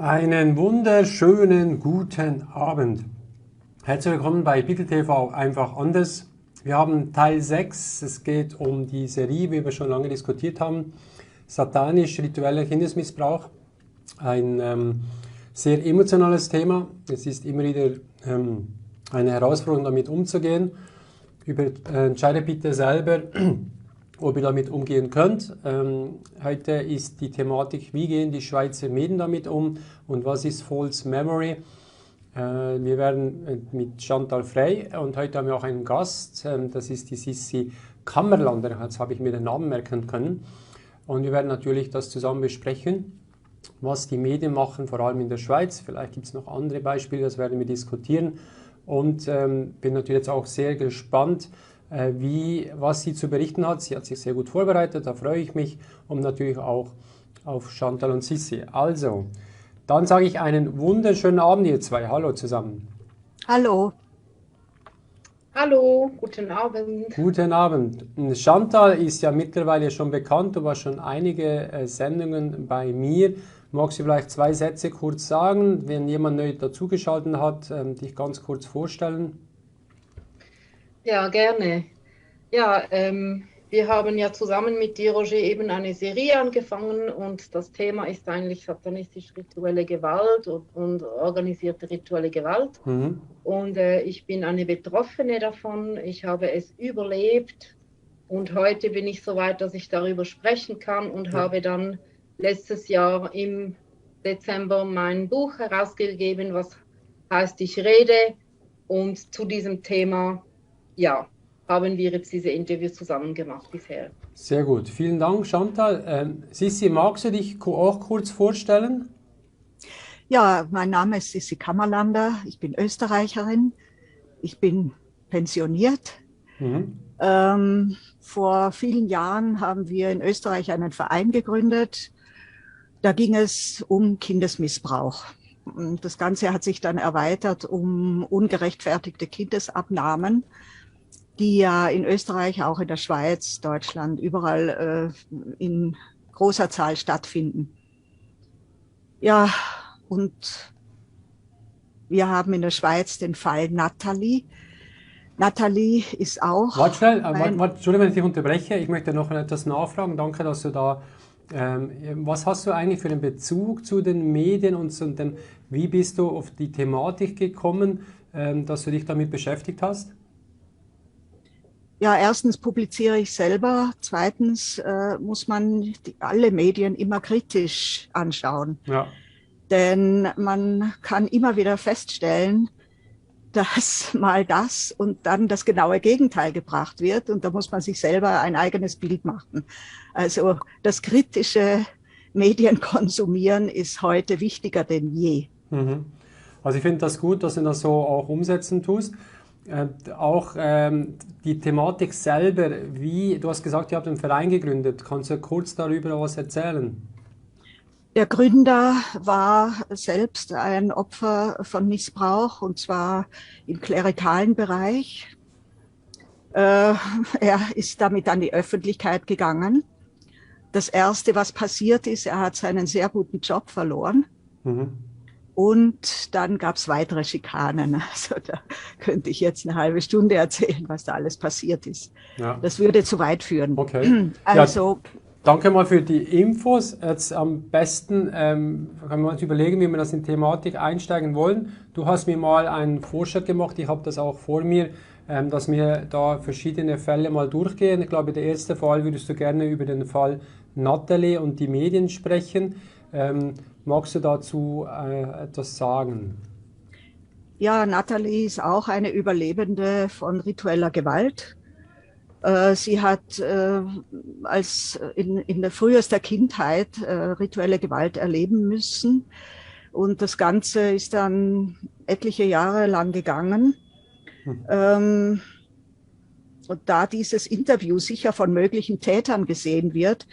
Einen wunderschönen guten Abend. Herzlich willkommen bei Bibel TV einfach anders. Wir haben Teil 6. Es geht um die Serie, wie wir schon lange diskutiert haben. Satanisch-ritueller Kindesmissbrauch. Ein sehr emotionales Thema. Es ist immer wieder eine Herausforderung, damit umzugehen. Entscheidet bitte selber, ob ihr damit umgehen könnt. Heute ist die Thematik, wie gehen die Schweizer Medien damit um und was ist False Memory. Wir werden mit Chantal Frey und heute haben wir auch einen Gast, das ist die Sissi Kammerlander, jetzt habe ich mir den Namen merken können. Und wir werden natürlich das zusammen besprechen, was die Medien machen, vor allem in der Schweiz. Vielleicht gibt es noch andere Beispiele, das werden wir diskutieren. Und bin natürlich jetzt auch sehr gespannt, was sie zu berichten hat. Sie hat sich sehr gut vorbereitet, da freue ich mich. Und natürlich auch auf Chantal und Sissi. Also, dann sage ich einen wunderschönen Abend, ihr zwei. Hallo zusammen. Hallo. Hallo, guten Abend. Guten Abend. Chantal ist ja mittlerweile schon bekannt. Du warst schon einige Sendungen bei mir. Magst du vielleicht 2 Sätze kurz sagen, wenn jemand neu dazugeschaltet hat, dich ganz kurz vorstellen? Ja, gerne. Ja, wir haben ja zusammen mit dir, Roger, eben eine Serie angefangen und das Thema ist eigentlich satanistisch-rituelle Gewalt und organisierte rituelle Gewalt. Mhm. Und ich bin eine Betroffene davon. Ich habe es überlebt und heute bin ich so weit, dass ich darüber sprechen kann und habe dann letztes Jahr im Dezember mein Buch herausgegeben, was heißt Ich rede. Und zu diesem Thema, ja, haben wir jetzt diese Interviews zusammen gemacht bisher. Sehr gut. Vielen Dank, Chantal. Sissi, magst du dich auch kurz vorstellen? Ja, mein Name ist Sissi Kammerlander. Ich bin Österreicherin. Ich bin pensioniert. Vor vielen Jahren haben wir in Österreich einen Verein gegründet. Da ging es um Kindesmissbrauch. Und das Ganze hat sich dann erweitert um ungerechtfertigte Kindesabnahmen, die ja in Österreich, auch in der Schweiz, Deutschland, überall in großer Zahl stattfinden. Ja, und wir haben in der Schweiz den Fall Nathalie. Nathalie ist auch... Warte schnell, Entschuldigung, wenn ich dich unterbreche. Ich möchte noch etwas nachfragen. Danke, dass du da... was hast du eigentlich für einen Bezug zu den Medien und zu dem, wie bist du auf die Thematik gekommen, dass du dich damit beschäftigt hast? Ja, erstens publiziere ich selber. Zweitens muss man alle Medien immer kritisch anschauen. Ja. Denn man kann immer wieder feststellen, dass mal das und dann das genaue Gegenteil gebracht wird. Und da muss man sich selber ein eigenes Bild machen. Also das kritische Medienkonsumieren ist heute wichtiger denn je. Mhm. Also ich finde das gut, dass du das so auch umsetzen tust. Auch die Thematik selber, du hast gesagt, ihr habt einen Verein gegründet. Kannst du kurz darüber was erzählen? Der Gründer war selbst ein Opfer von Missbrauch, und zwar im klerikalen Bereich. Er ist damit an die Öffentlichkeit gegangen. Das Erste, was passiert ist, er hat seinen sehr guten Job verloren. Mhm. Und dann gab es weitere Schikanen. Also da könnte ich jetzt eine halbe Stunde erzählen, was da alles passiert ist. Ja. Das würde zu weit führen. Okay. Also... Ja. Danke mal für die Infos. Jetzt am besten können wir uns überlegen, wie wir das in Thematik einsteigen wollen. Du hast mir mal einen Vorschlag gemacht, ich habe das auch vor mir, dass wir da verschiedene Fälle mal durchgehen. Ich glaube, der erste Fall würdest du gerne über den Fall Nathalie und die Medien sprechen. Magst du dazu etwas sagen? Ja, Nathalie ist auch eine Überlebende von ritueller Gewalt. Sie hat in der frühester Kindheit rituelle Gewalt erleben müssen. Und das Ganze ist dann etliche Jahre lang gegangen. Und da dieses Interview sicher von möglichen Tätern gesehen wird,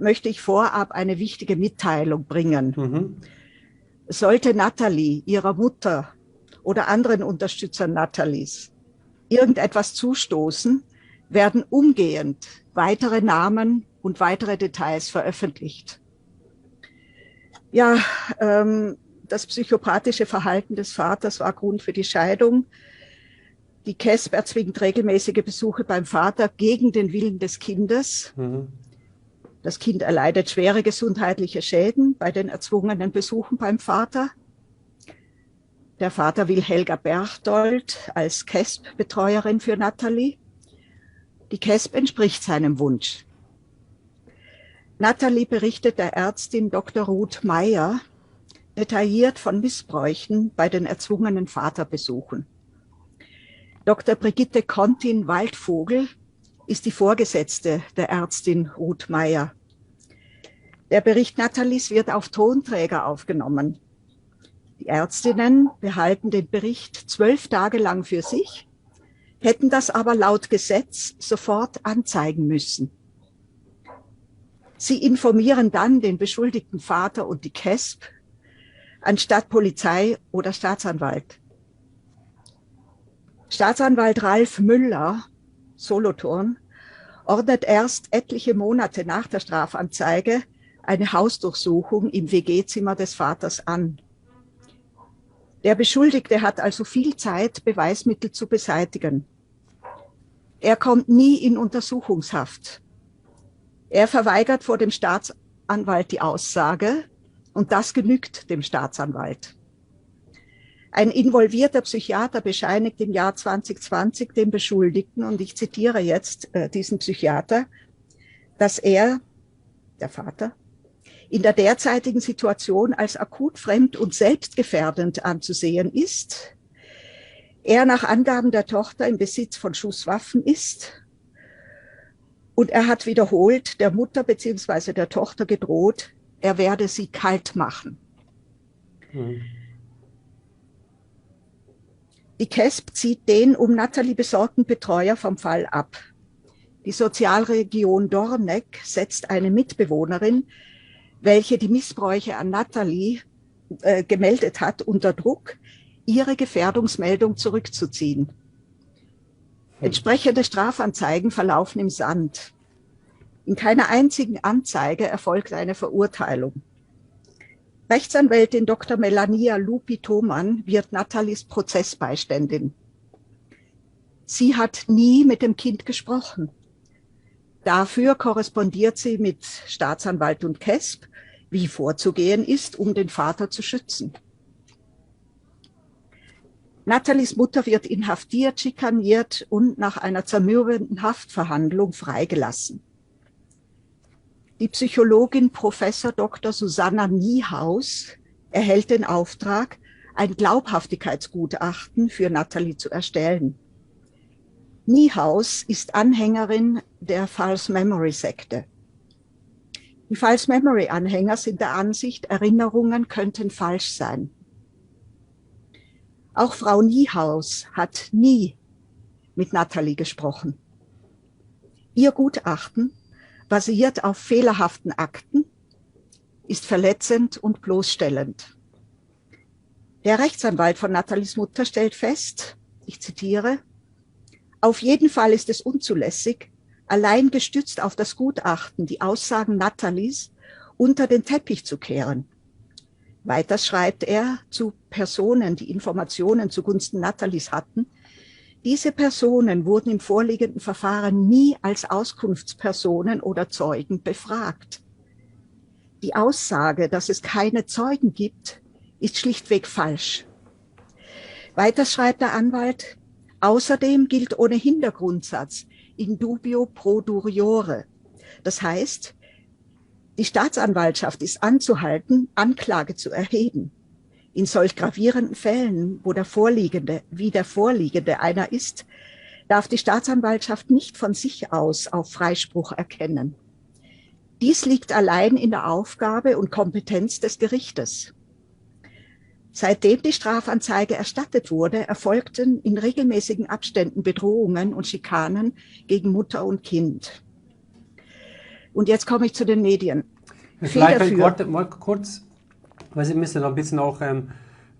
möchte ich vorab eine wichtige Mitteilung bringen. Sollte Nathalie, ihrer Mutter oder anderen Unterstützern Nathalies irgendetwas zustoßen, werden umgehend weitere Namen und weitere Details veröffentlicht. Ja, das psychopathische Verhalten des Vaters war Grund für die Scheidung. Die KESB erzwingt regelmäßige Besuche beim Vater gegen den Willen des Kindes. Das Kind erleidet schwere gesundheitliche Schäden bei den erzwungenen Besuchen beim Vater. Der Vater will Helga Berchtold als KESB-Betreuerin für Nathalie. Die KESB entspricht seinem Wunsch. Nathalie berichtet der Ärztin Dr. Ruth Meyer detailliert von Missbräuchen bei den erzwungenen Vaterbesuchen. Dr. Brigitte Kontin-Waldvogel ist die Vorgesetzte der Ärztin Ruth Meyer. Der Bericht Nathalies wird auf Tonträger aufgenommen. Die Ärztinnen behalten den Bericht 12 Tage lang für sich, hätten das aber laut Gesetz sofort anzeigen müssen. Sie informieren dann den beschuldigten Vater und die KESB, anstatt Polizei oder Staatsanwalt. Staatsanwalt Ralf Müller, Solothurn, ordnet erst etliche Monate nach der Strafanzeige eine Hausdurchsuchung im WG-Zimmer des Vaters an. Der Beschuldigte hat also viel Zeit, Beweismittel zu beseitigen. Er kommt nie in Untersuchungshaft. Er verweigert vor dem Staatsanwalt die Aussage und das genügt dem Staatsanwalt. Ein involvierter Psychiater bescheinigt im Jahr 2020 dem Beschuldigten, und ich zitiere jetzt diesen Psychiater, dass er, der Vater, in der derzeitigen Situation als akut fremd und selbstgefährdend anzusehen ist, er nach Angaben der Tochter im Besitz von Schusswaffen ist und er hat wiederholt der Mutter bzw. der Tochter gedroht, er werde sie kalt machen. Die KESB zieht den um Nathalie besorgten Betreuer vom Fall ab. Die Sozialregion Dorneck setzt eine Mitbewohnerin, welche die Missbräuche an Nathalie gemeldet hat, unter Druck, ihre Gefährdungsmeldung zurückzuziehen. Entsprechende Strafanzeigen verlaufen im Sand. In keiner einzigen Anzeige erfolgt eine Verurteilung. Rechtsanwältin Dr. Melania Lupi-Thomann wird Nathalies Prozessbeiständin. Sie hat nie mit dem Kind gesprochen. Dafür korrespondiert sie mit Staatsanwalt und KESB, wie vorzugehen ist, um den Vater zu schützen. Nathalies Mutter wird inhaftiert, schikaniert und nach einer zermürbenden Haftverhandlung freigelassen. Die Psychologin Prof. Dr. Susanna Niehaus erhält den Auftrag, ein Glaubhaftigkeitsgutachten für Nathalie zu erstellen. Niehaus ist Anhängerin der False Memory Sekte. Die False Memory Anhänger sind der Ansicht, Erinnerungen könnten falsch sein. Auch Frau Niehaus hat nie mit Nathalie gesprochen. Ihr Gutachten basiert auf fehlerhaften Akten, ist verletzend und bloßstellend. Der Rechtsanwalt von Nathalies Mutter stellt fest, ich zitiere, auf jeden Fall ist es unzulässig, allein gestützt auf das Gutachten die Aussagen Nathalies unter den Teppich zu kehren. Weiter schreibt er zu Personen, die Informationen zugunsten Nathalies hatten, diese Personen wurden im vorliegenden Verfahren nie als Auskunftspersonen oder Zeugen befragt. Die Aussage, dass es keine Zeugen gibt, ist schlichtweg falsch. Weiter schreibt der Anwalt, außerdem gilt ohnehin der Grundsatz in dubio pro duriore. Das heißt, die Staatsanwaltschaft ist anzuhalten, Anklage zu erheben. In solch gravierenden Fällen, wo der Vorliegende einer ist, darf die Staatsanwaltschaft nicht von sich aus auf Freispruch erkennen. Dies liegt allein in der Aufgabe und Kompetenz des Gerichtes. Seitdem die Strafanzeige erstattet wurde, erfolgten in regelmäßigen Abständen Bedrohungen und Schikanen gegen Mutter und Kind. Und jetzt komme ich zu den Medien. Vielleicht mal kurz, weil Sie müssen ein bisschen auch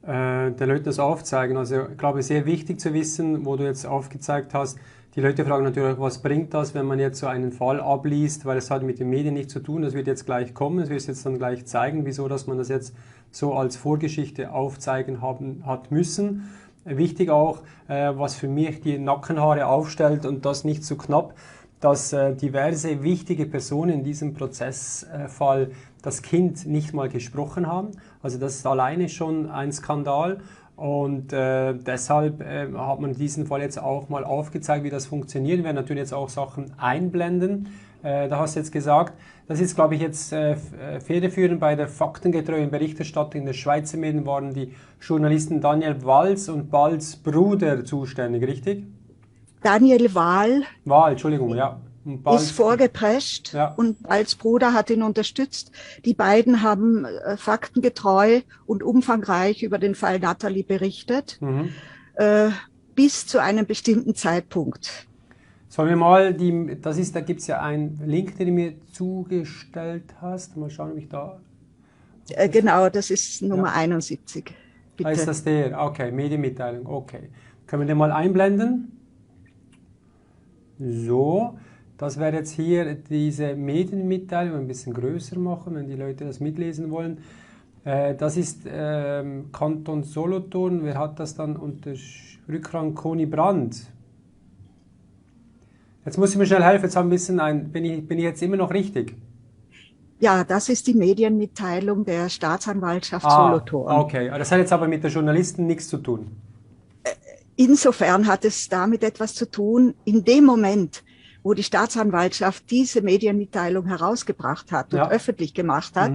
den Leuten das aufzeigen. Also ich glaube, sehr wichtig zu wissen, wo du jetzt aufgezeigt hast, die Leute fragen natürlich, was bringt das, wenn man jetzt so einen Fall abliest, weil es hat mit den Medien nichts zu tun, das wird jetzt gleich kommen, das wird es jetzt dann gleich zeigen, wieso dass man das jetzt so als Vorgeschichte aufzeigen hat müssen. Wichtig auch, was für mich die Nackenhaare aufstellt und das nicht zu knapp, dass diverse wichtige Personen in diesem Prozessfall das Kind nicht mal gesprochen haben. Also das ist alleine schon ein Skandal. Und deshalb hat man diesen Fall jetzt auch mal aufgezeigt, wie das funktioniert. Wir werden natürlich jetzt auch Sachen einblenden. Da hast du jetzt gesagt, das ist, glaube ich, jetzt federführend bei der faktengetreuen Berichterstattung in der Schweizer Medien waren die Journalisten Daniel Walz und Balz Bruder zuständig, richtig? Daniel Wahl Entschuldigung, ja. ist vorgeprescht, ja, und Balz Bruder hat ihn unterstützt. Die beiden haben faktengetreu und umfangreich über den Fall Natalie berichtet, bis zu einem bestimmten Zeitpunkt. Sollen wir mal, da gibt es ja einen Link, den du mir zugestellt hast. Mal schauen, ob ich da... Genau, das ist Nummer 71. Bitte. Da ist das der, okay, Medienmitteilung, okay. Können wir den mal einblenden? So, das wäre jetzt hier diese Medienmitteilung, ein bisschen größer machen, wenn die Leute das mitlesen wollen. Das ist Kanton Solothurn, wer hat das dann unter Rückrang Conny Brandt? Jetzt muss ich mir schnell helfen, jetzt bin ich jetzt immer noch richtig? Ja, das ist die Medienmitteilung der Staatsanwaltschaft Solothurn. Okay, das hat jetzt aber mit der Journalisten nichts zu tun. Insofern hat es damit etwas zu tun, in dem Moment, wo die Staatsanwaltschaft diese Medienmitteilung herausgebracht hat und öffentlich gemacht hat,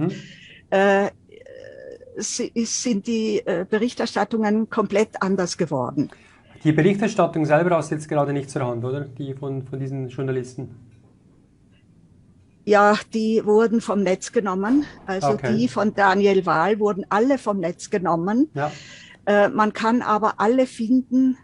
sind die Berichterstattungen komplett anders geworden. Die Berichterstattung selber hast du jetzt gerade nicht zur Hand, oder? Die von diesen Journalisten? Ja, die wurden vom Netz genommen. Also die von Daniel Wahl wurden alle vom Netz genommen. Ja. Man kann aber alle finden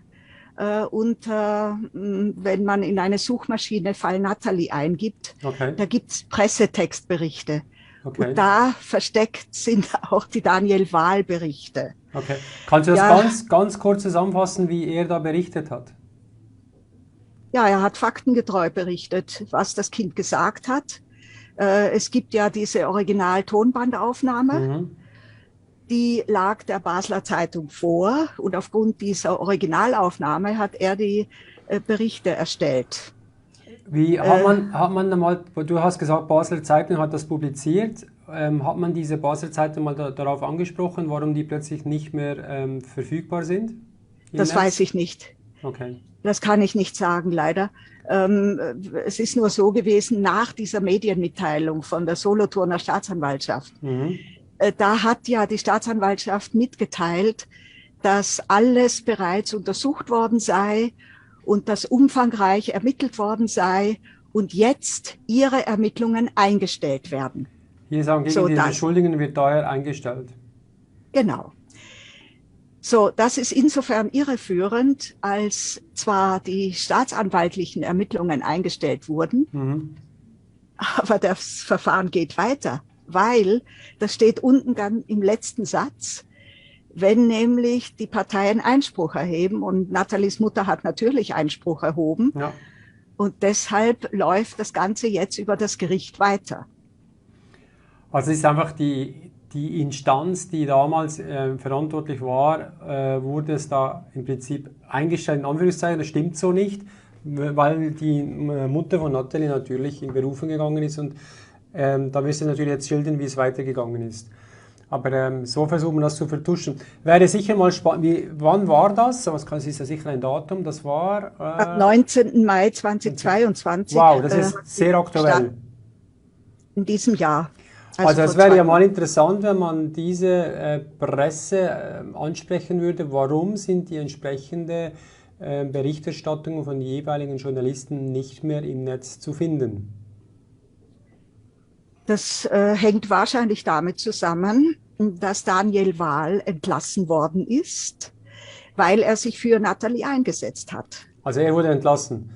wenn man in eine Suchmaschine Fall Natalie eingibt, da gibt es Pressetextberichte. Und da versteckt sind auch die Daniel Wahl Berichte. Okay. Kannst du das ganz kurz zusammenfassen, wie er da berichtet hat? Ja, er hat faktengetreu berichtet, was das Kind gesagt hat. Es gibt ja diese Original-Tonbandaufnahme. Die lag der Basler Zeitung vor und aufgrund dieser Originalaufnahme hat er die Berichte erstellt. Wie hat man einmal, du hast gesagt, Basler Zeitung hat das publiziert, hat man diese Basler Zeitung mal darauf angesprochen, warum die plötzlich nicht mehr verfügbar sind? Das weiß ich nicht. Okay. Das kann ich nicht sagen, leider. Es ist nur so gewesen, nach dieser Medienmitteilung von der Solothurner Staatsanwaltschaft, da hat ja die Staatsanwaltschaft mitgeteilt, dass alles bereits untersucht worden sei und dass umfangreich ermittelt worden sei und jetzt ihre Ermittlungen eingestellt werden. Hier sagen, gegen die Beschuldigungen wird daher eingestellt. Genau. So, das ist insofern irreführend, als zwar die staatsanwaltlichen Ermittlungen eingestellt wurden, aber das Verfahren geht weiter. Weil, das steht unten dann im letzten Satz, wenn nämlich die Parteien Einspruch erheben, und Nathalies Mutter hat natürlich Einspruch erhoben, und deshalb läuft das Ganze jetzt über das Gericht weiter. Also es ist einfach die Instanz, die damals verantwortlich war, wurde es da im Prinzip eingestellt, in Anführungszeichen, das stimmt so nicht, weil die Mutter von Natalie natürlich in Berufung gegangen ist und da wirst du natürlich jetzt schildern, wie es weitergegangen ist. Aber so versuchen wir das zu vertuschen. Wäre sicher mal spannend, wann war das? Das ist ja sicher ein Datum, das war... Am 19. Mai 2022. Wow, das ist sehr aktuell. In diesem Jahr. Also es wäre ja mal interessant, wenn man diese Presse ansprechen würde, warum sind die entsprechende Berichterstattungen von jeweiligen Journalisten nicht mehr im Netz zu finden? Das hängt wahrscheinlich damit zusammen, dass Daniel Wahl entlassen worden ist, weil er sich für Natalie eingesetzt hat. Also er wurde entlassen?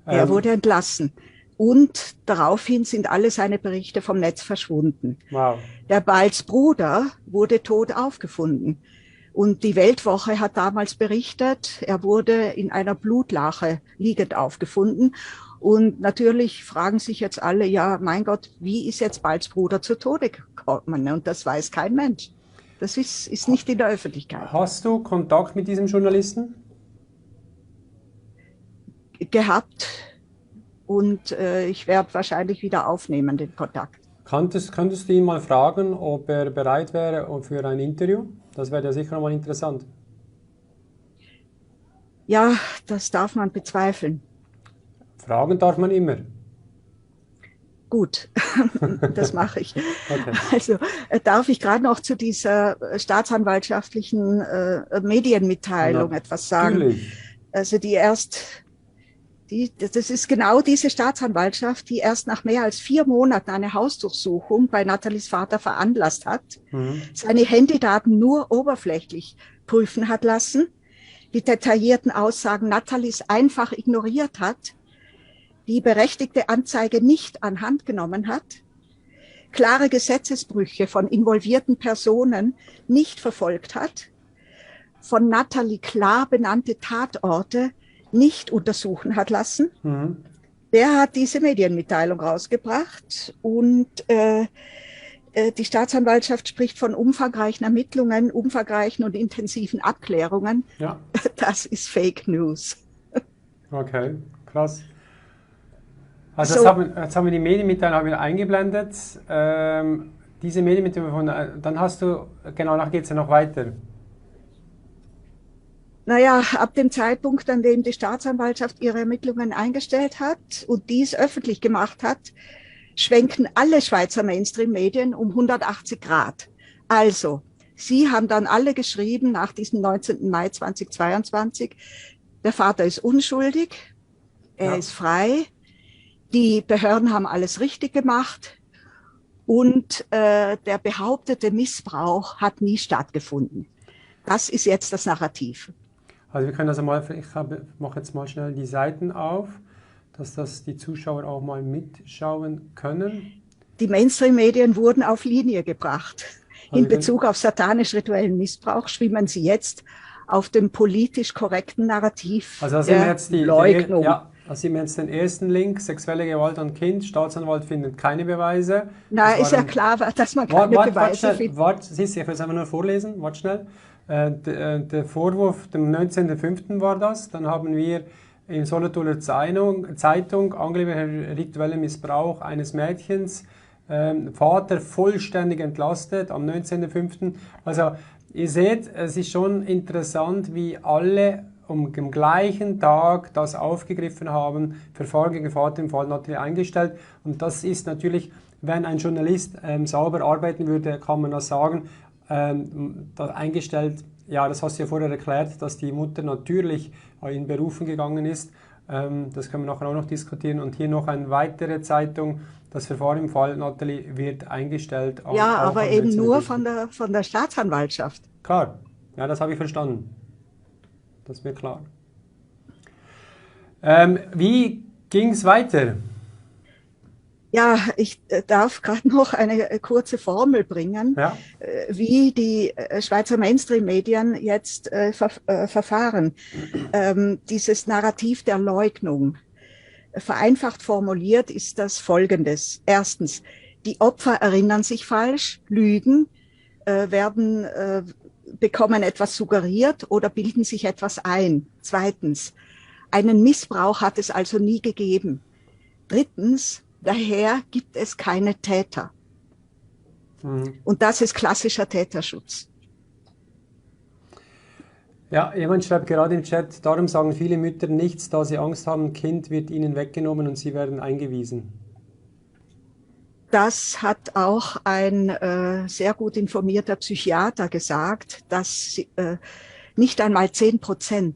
Er wurde entlassen. Und daraufhin sind alle seine Berichte vom Netz verschwunden. Wow. Der Balz Bruder wurde tot aufgefunden. Und die Weltwoche hat damals berichtet, er wurde in einer Blutlache liegend aufgefunden. Und natürlich fragen sich jetzt alle, ja, mein Gott, wie ist jetzt Balz Bruder zu Tode gekommen? Und das weiß kein Mensch. Das ist nicht in der Öffentlichkeit. Hast du Kontakt mit diesem Journalisten? Gehabt. Und ich werde wahrscheinlich wieder aufnehmen, den Kontakt. Könntest du ihn mal fragen, ob er bereit wäre für ein Interview? Das wäre ja sicher nochmal interessant. Ja, das darf man bezweifeln. Fragen darf man immer. Gut, das mache ich. Okay. Also darf ich gerade noch zu dieser staatsanwaltschaftlichen Medienmitteilung etwas sagen? Natürlich. Also das ist genau diese Staatsanwaltschaft, die erst nach mehr als 4 Monaten eine Hausdurchsuchung bei Nathalies Vater veranlasst hat, seine Handydaten nur oberflächlich prüfen hat lassen, die detaillierten Aussagen Nathalies einfach ignoriert hat, die berechtigte Anzeige nicht anhand genommen hat, klare Gesetzesbrüche von involvierten Personen nicht verfolgt hat, von Nathalie klar benannte Tatorte nicht untersuchen hat lassen. Der hat diese Medienmitteilung rausgebracht und die Staatsanwaltschaft spricht von umfangreichen Ermittlungen, umfangreichen und intensiven Abklärungen. Ja. Das ist Fake News. Okay, krass. Also So. jetzt haben wir die Medienmitteilung eingeblendet. Diese Medienmitteilung, dann hast du, genau, nachher geht es ja noch weiter. Naja, ab dem Zeitpunkt, an dem die Staatsanwaltschaft ihre Ermittlungen eingestellt hat und dies öffentlich gemacht hat, schwenken alle Schweizer Mainstream-Medien um 180 Grad. Also, sie haben dann alle geschrieben nach diesem 19. Mai 2022, der Vater ist unschuldig, er ist frei, die Behörden haben alles richtig gemacht und der behauptete Missbrauch hat nie stattgefunden. Das ist jetzt das Narrativ. Also wir können das mal, mache jetzt mal schnell die Seiten auf, dass das die Zuschauer auch mal mitschauen können. Die Mainstream-Medien wurden auf Linie gebracht. In Bezug auf satanisch-rituellen Missbrauch schwimmen sie jetzt auf dem politisch korrekten Narrativ also sind wir jetzt Leugnung. Da sehen wir jetzt den ersten Link, sexuelle Gewalt an Kind, Staatsanwalt findet keine Beweise. Na, ist ja klar, dass man keine Beweise findet. Ich will es einfach nur vorlesen, warte schnell. Der Vorwurf, dem 19.05. war das, dann haben wir in Solothurner Zeitung angeblicher ritueller Missbrauch eines Mädchens, Vater vollständig entlastet am 19.05. Also ihr seht, es ist schon interessant, wie alle am gleichen Tag das aufgegriffen haben, Verfahren gegen Vater im Fall Nathalie eingestellt. Und das ist natürlich, wenn ein Journalist sauber arbeiten würde, kann man das sagen, das eingestellt, ja, das hast du ja vorher erklärt, dass die Mutter natürlich in Berufen gegangen ist. Das können wir nachher auch noch diskutieren. Und hier noch eine weitere Zeitung, das Verfahren im Fall Nathalie wird eingestellt. Ja, aber eben nur von der Staatsanwaltschaft. Klar, ja, das habe ich verstanden. Das ist mir klar. Wie ging es weiter? Ja, ich darf gerade noch eine kurze Formel bringen, wie die Schweizer Mainstream-Medien jetzt verfahren. Dieses Narrativ der Leugnung. Vereinfacht formuliert ist das Folgendes. Erstens, die Opfer erinnern sich falsch, lügen, bekommen etwas suggeriert oder bilden sich etwas ein. Zweitens, einen Missbrauch hat es also nie gegeben. Drittens, daher gibt es keine Täter. Und das ist klassischer Täterschutz. Ja, jemand schreibt gerade im Chat, darum sagen viele Mütter nichts, da sie Angst haben, Kind wird ihnen weggenommen und sie werden eingewiesen. Das hat auch ein sehr gut informierter Psychiater gesagt, dass nicht einmal 10%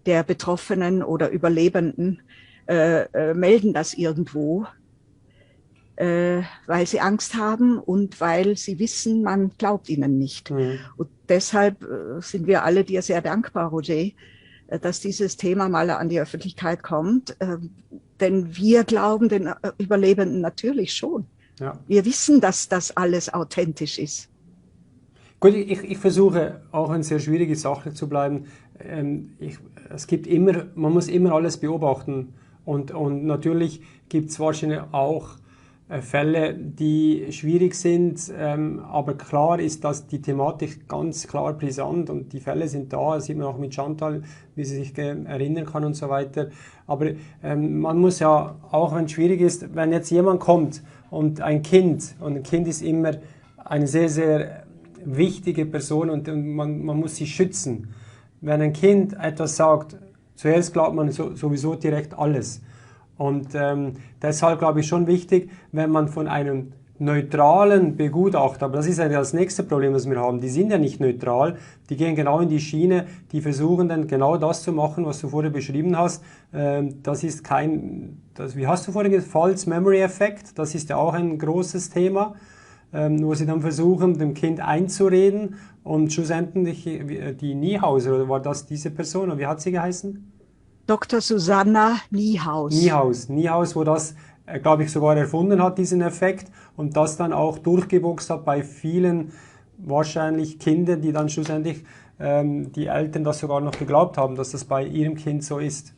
der Betroffenen oder Überlebenden melden das irgendwo, weil sie Angst haben und weil sie wissen, man glaubt ihnen nicht. Und deshalb sind wir alle dir sehr dankbar, Roger, dass dieses Thema mal an die Öffentlichkeit kommt. Denn wir glauben den Überlebenden natürlich schon. Ja. Wir wissen, dass das alles authentisch ist. Gut, ich versuche auch eine sehr schwierige Sache zu bleiben. Man muss immer alles beobachten und natürlich gibt es wahrscheinlich auch Fälle, die schwierig sind, aber klar ist, dass die Thematik ganz klar brisant und die Fälle sind da, das sieht man auch mit Chantal, wie sie sich erinnern kann und so weiter. Aber man muss ja, auch wenn es schwierig ist, wenn jetzt jemand kommt und ein Kind ist immer eine sehr, sehr wichtige Person und man muss sie schützen. Wenn ein Kind etwas sagt, zuerst glaubt man sowieso direkt alles. Und deshalb glaube ich schon wichtig, wenn man von einem neutralen Begutachter, aber das ist ja das nächste Problem, das wir haben, die sind ja nicht neutral, die gehen genau in die Schiene, die versuchen dann genau das zu machen, was du vorher beschrieben hast. Das ist wie hast du vorher gesagt, False Memory Effekt, das ist ja auch ein großes Thema, wo sie dann versuchen, dem Kind einzureden und schlussendlich die Niehauser, oder war das diese Person, oder wie hat sie geheißen? Dr. Susanna Niehaus. Niehaus, wo das, glaube ich, sogar erfunden hat, diesen Effekt und das dann auch durchgeboxt hat bei vielen wahrscheinlich Kindern, die dann schlussendlich die Eltern das sogar noch geglaubt haben, dass das bei ihrem Kind so ist.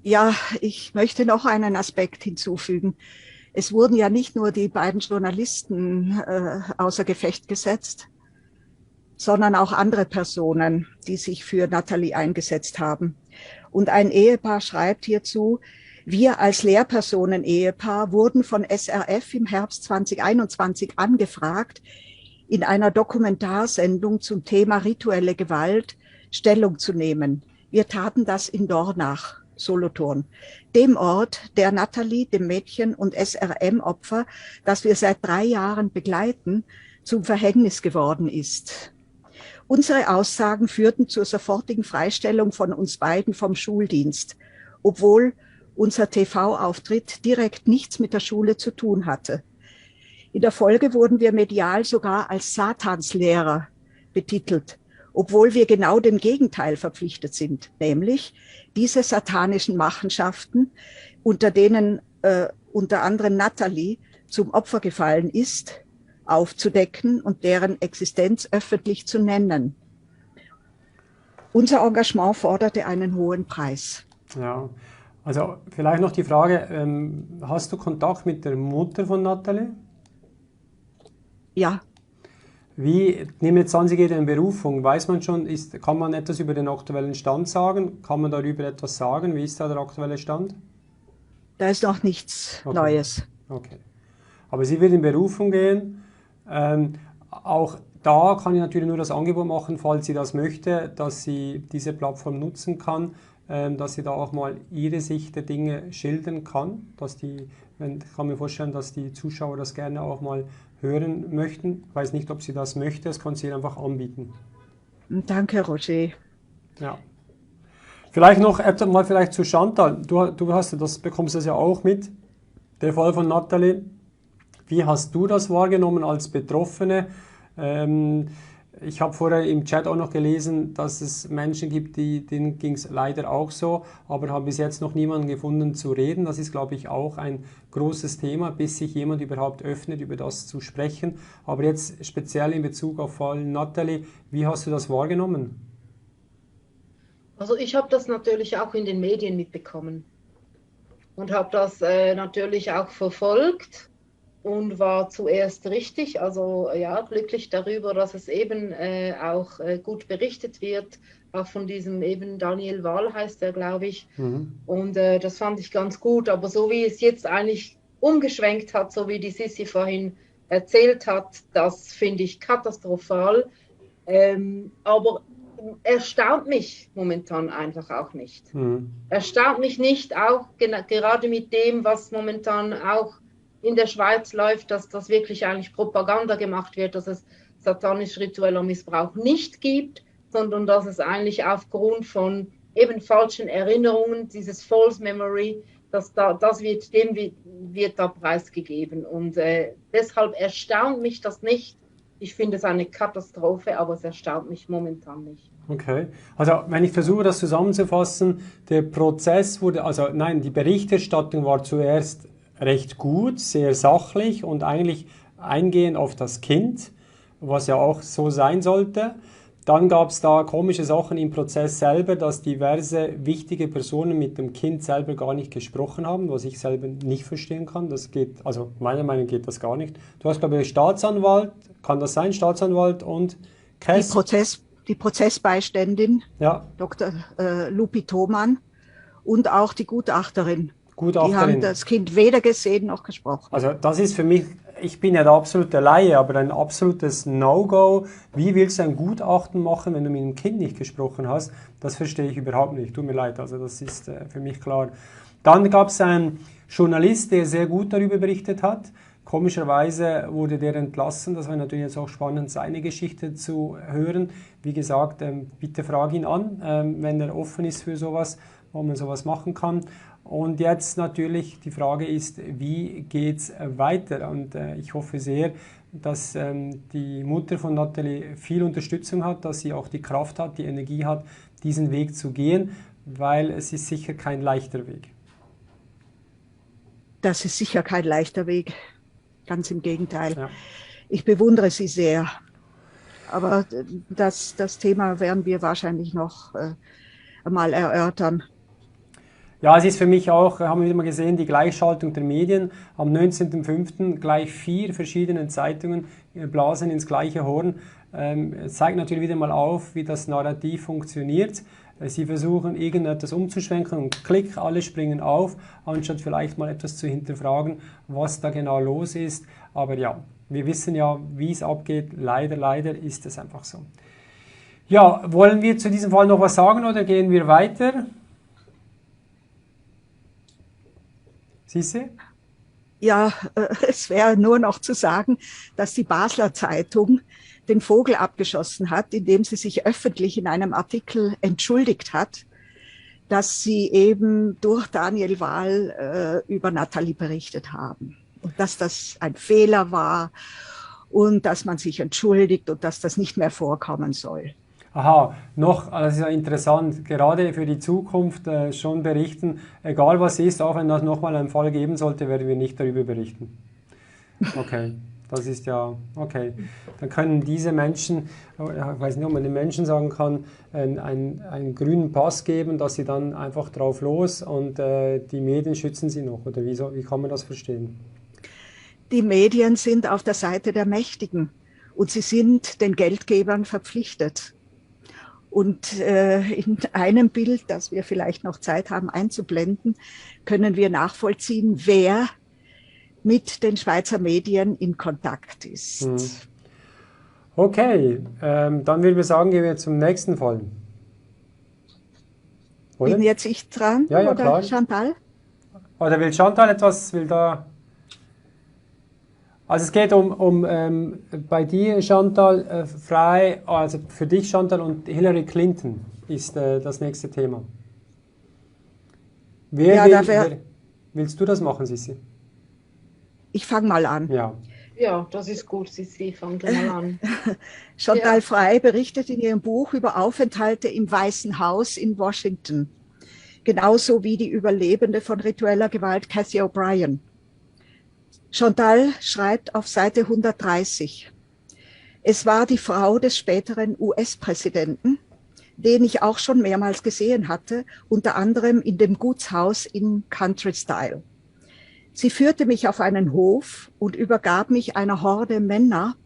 Ja, ich möchte noch einen Aspekt hinzufügen. Es wurden ja nicht nur die beiden Journalisten außer Gefecht gesetzt, sondern auch andere Personen, die sich für Natalie eingesetzt haben. Und ein Ehepaar schreibt hierzu: Wir als Lehrpersonen-Ehepaar wurden von SRF im Herbst 2021 angefragt, in einer Dokumentarsendung zum Thema rituelle Gewalt Stellung zu nehmen. Wir taten das in Dornach, Solothurn, dem Ort, der Natalie, dem Mädchen und SRM-Opfer, das wir seit 3 Jahren begleiten, zum Verhängnis geworden ist. Unsere Aussagen führten zur sofortigen Freistellung von uns beiden vom Schuldienst, obwohl unser TV-Auftritt direkt nichts mit der Schule zu tun hatte. In der Folge wurden wir medial sogar als Satanslehrer betitelt, obwohl wir genau dem Gegenteil verpflichtet sind, nämlich diese satanischen Machenschaften, unter denen unter anderem Natalie zum Opfer gefallen ist, aufzudecken und deren Existenz öffentlich zu nennen. Unser Engagement forderte einen hohen Preis. Ja, also vielleicht noch die Frage, hast du Kontakt mit der Mutter von Natalie? Ja. Nehmen jetzt an, sie geht in Berufung, weiß man schon, kann man etwas über den aktuellen Stand sagen? Kann man darüber etwas sagen? Wie ist da der aktuelle Stand? Da ist noch nichts Neues. Okay. Aber sie wird in Berufung gehen. Auch da kann ich natürlich nur das Angebot machen, falls sie das möchte, dass sie diese Plattform nutzen kann, dass sie da auch mal ihre Sicht der Dinge schildern kann. Ich kann mir vorstellen, dass die Zuschauer das gerne auch mal hören möchten. Ich weiß nicht, ob sie das möchte, das kann sie einfach anbieten. Danke, Roger. Ja. Vielleicht noch mal zu Chantal. Bekommst das ja auch mit, der Fall von Natalie. Wie hast du das wahrgenommen als Betroffene? Ich habe vorher im Chat auch noch gelesen, dass es Menschen gibt, denen ging es leider auch so, aber haben bis jetzt noch niemanden gefunden zu reden. Das ist, glaube ich, auch ein großes Thema, bis sich jemand überhaupt öffnet, über das zu sprechen. Aber jetzt speziell in Bezug auf Fall Natalie, wie hast du das wahrgenommen? Also ich habe das natürlich auch in den Medien mitbekommen und habe das natürlich auch verfolgt. Und war zuerst richtig, also ja, glücklich darüber, dass es eben auch gut berichtet wird, auch von diesem eben Daniel Wahl heißt er, glaube ich. Und das fand ich ganz gut, aber so wie es jetzt eigentlich umgeschwenkt hat, so wie die Sissi vorhin erzählt hat, das finde ich katastrophal. Aber erstaunt mich momentan einfach auch nicht. Erstaunt mich nicht, auch gerade mit dem, was momentan auch in der Schweiz läuft, dass das wirklich eigentlich Propaganda gemacht wird, dass es satanisch-ritueller Missbrauch nicht gibt, sondern dass es eigentlich aufgrund von eben falschen Erinnerungen, dieses False Memory, wird da preisgegeben. Und deshalb erstaunt mich das nicht. Ich finde es eine Katastrophe, aber es erstaunt mich momentan nicht. Okay, also wenn ich versuche, das zusammenzufassen, die Berichterstattung war zuerst recht gut, sehr sachlich und eigentlich eingehend auf das Kind, was ja auch so sein sollte. Dann gab es da komische Sachen im Prozess selber, dass diverse wichtige Personen mit dem Kind selber gar nicht gesprochen haben, was ich selber nicht verstehen kann. Das geht, also meiner Meinung nach geht das gar nicht. Du hast, glaube ich, Staatsanwalt, kann das sein, Staatsanwalt und Kess? Die Prozessbeiständin, Ja, Dr. Lupi Thomann, und auch die Gutachterin. Die haben das Kind weder gesehen noch gesprochen. Also das ist für mich, ich bin ja der absolute Laie, aber ein absolutes No-Go. Wie willst du ein Gutachten machen, wenn du mit dem Kind nicht gesprochen hast? Das verstehe ich überhaupt nicht. Tut mir leid, also das ist für mich klar. Dann gab es einen Journalist, der sehr gut darüber berichtet hat. Komischerweise wurde der entlassen. Das war natürlich jetzt auch spannend, seine Geschichte zu hören. Wie gesagt, bitte frag ihn an, wenn er offen ist für sowas, wo man sowas machen kann. Und jetzt natürlich die Frage ist, wie geht es weiter? Und ich hoffe sehr, dass die Mutter von Natalie viel Unterstützung hat, dass sie auch die Kraft hat, die Energie hat, diesen Weg zu gehen, weil es ist sicher kein leichter Weg. Das ist sicher kein leichter Weg, ganz im Gegenteil. Ja. Ich bewundere sie sehr, aber das Thema werden wir wahrscheinlich noch mal erörtern. Ja, es ist für mich auch, haben wir wieder mal gesehen, die Gleichschaltung der Medien. Am 19.05. gleich 4 verschiedene Zeitungen blasen ins gleiche Horn. Es zeigt natürlich wieder mal auf, wie das Narrativ funktioniert. Sie versuchen, irgendetwas umzuschwenken und klick, alle springen auf, anstatt vielleicht mal etwas zu hinterfragen, was da genau los ist. Aber ja, wir wissen ja, wie es abgeht. Leider ist es einfach so. Ja, wollen wir zu diesem Fall noch was sagen oder gehen wir weiter? Siehste? Ja, es wäre nur noch zu sagen, dass die Basler Zeitung den Vogel abgeschossen hat, indem sie sich öffentlich in einem Artikel entschuldigt hat, dass sie eben durch Daniel Wahl über Natalie berichtet haben. Und dass das ein Fehler war und dass man sich entschuldigt und dass das nicht mehr vorkommen soll. Aha, das ist ja interessant, gerade für die Zukunft schon berichten, egal was ist, auch wenn das nochmal einen Fall geben sollte, werden wir nicht darüber berichten. Okay, das ist ja, okay. Dann können diese Menschen, ich weiß nicht, ob man den Menschen sagen kann, einen grünen Pass geben, dass sie dann einfach drauf los und die Medien schützen sie noch, oder wie kann man das verstehen? Die Medien sind auf der Seite der Mächtigen und sie sind den Geldgebern verpflichtet. Und in einem Bild, das wir vielleicht noch Zeit haben einzublenden, können wir nachvollziehen, wer mit den Schweizer Medien in Kontakt ist. Okay, dann würde ich sagen, gehen wir zum nächsten Fall. Oder? Bin jetzt ich dran? Ja, oder klar. Chantal? Oder will Chantal etwas, Also es geht bei dir, Chantal, Frei, also für dich, Chantal, und Hillary Clinton ist das nächste Thema. Willst du das machen, Sissi? Ich fange mal an. Ja, das ist gut, Sissi, fang mal an. Chantal Frei berichtet in ihrem Buch über Aufenthalte im Weißen Haus in Washington, genauso wie die Überlebende von ritueller Gewalt Cathy O'Brien. Chantal schreibt auf Seite 130, es war die Frau des späteren US-Präsidenten, den ich auch schon mehrmals gesehen hatte, unter anderem in dem Gutshaus in Country Style. Sie führte mich auf einen Hof und übergab mich einer Horde Männer,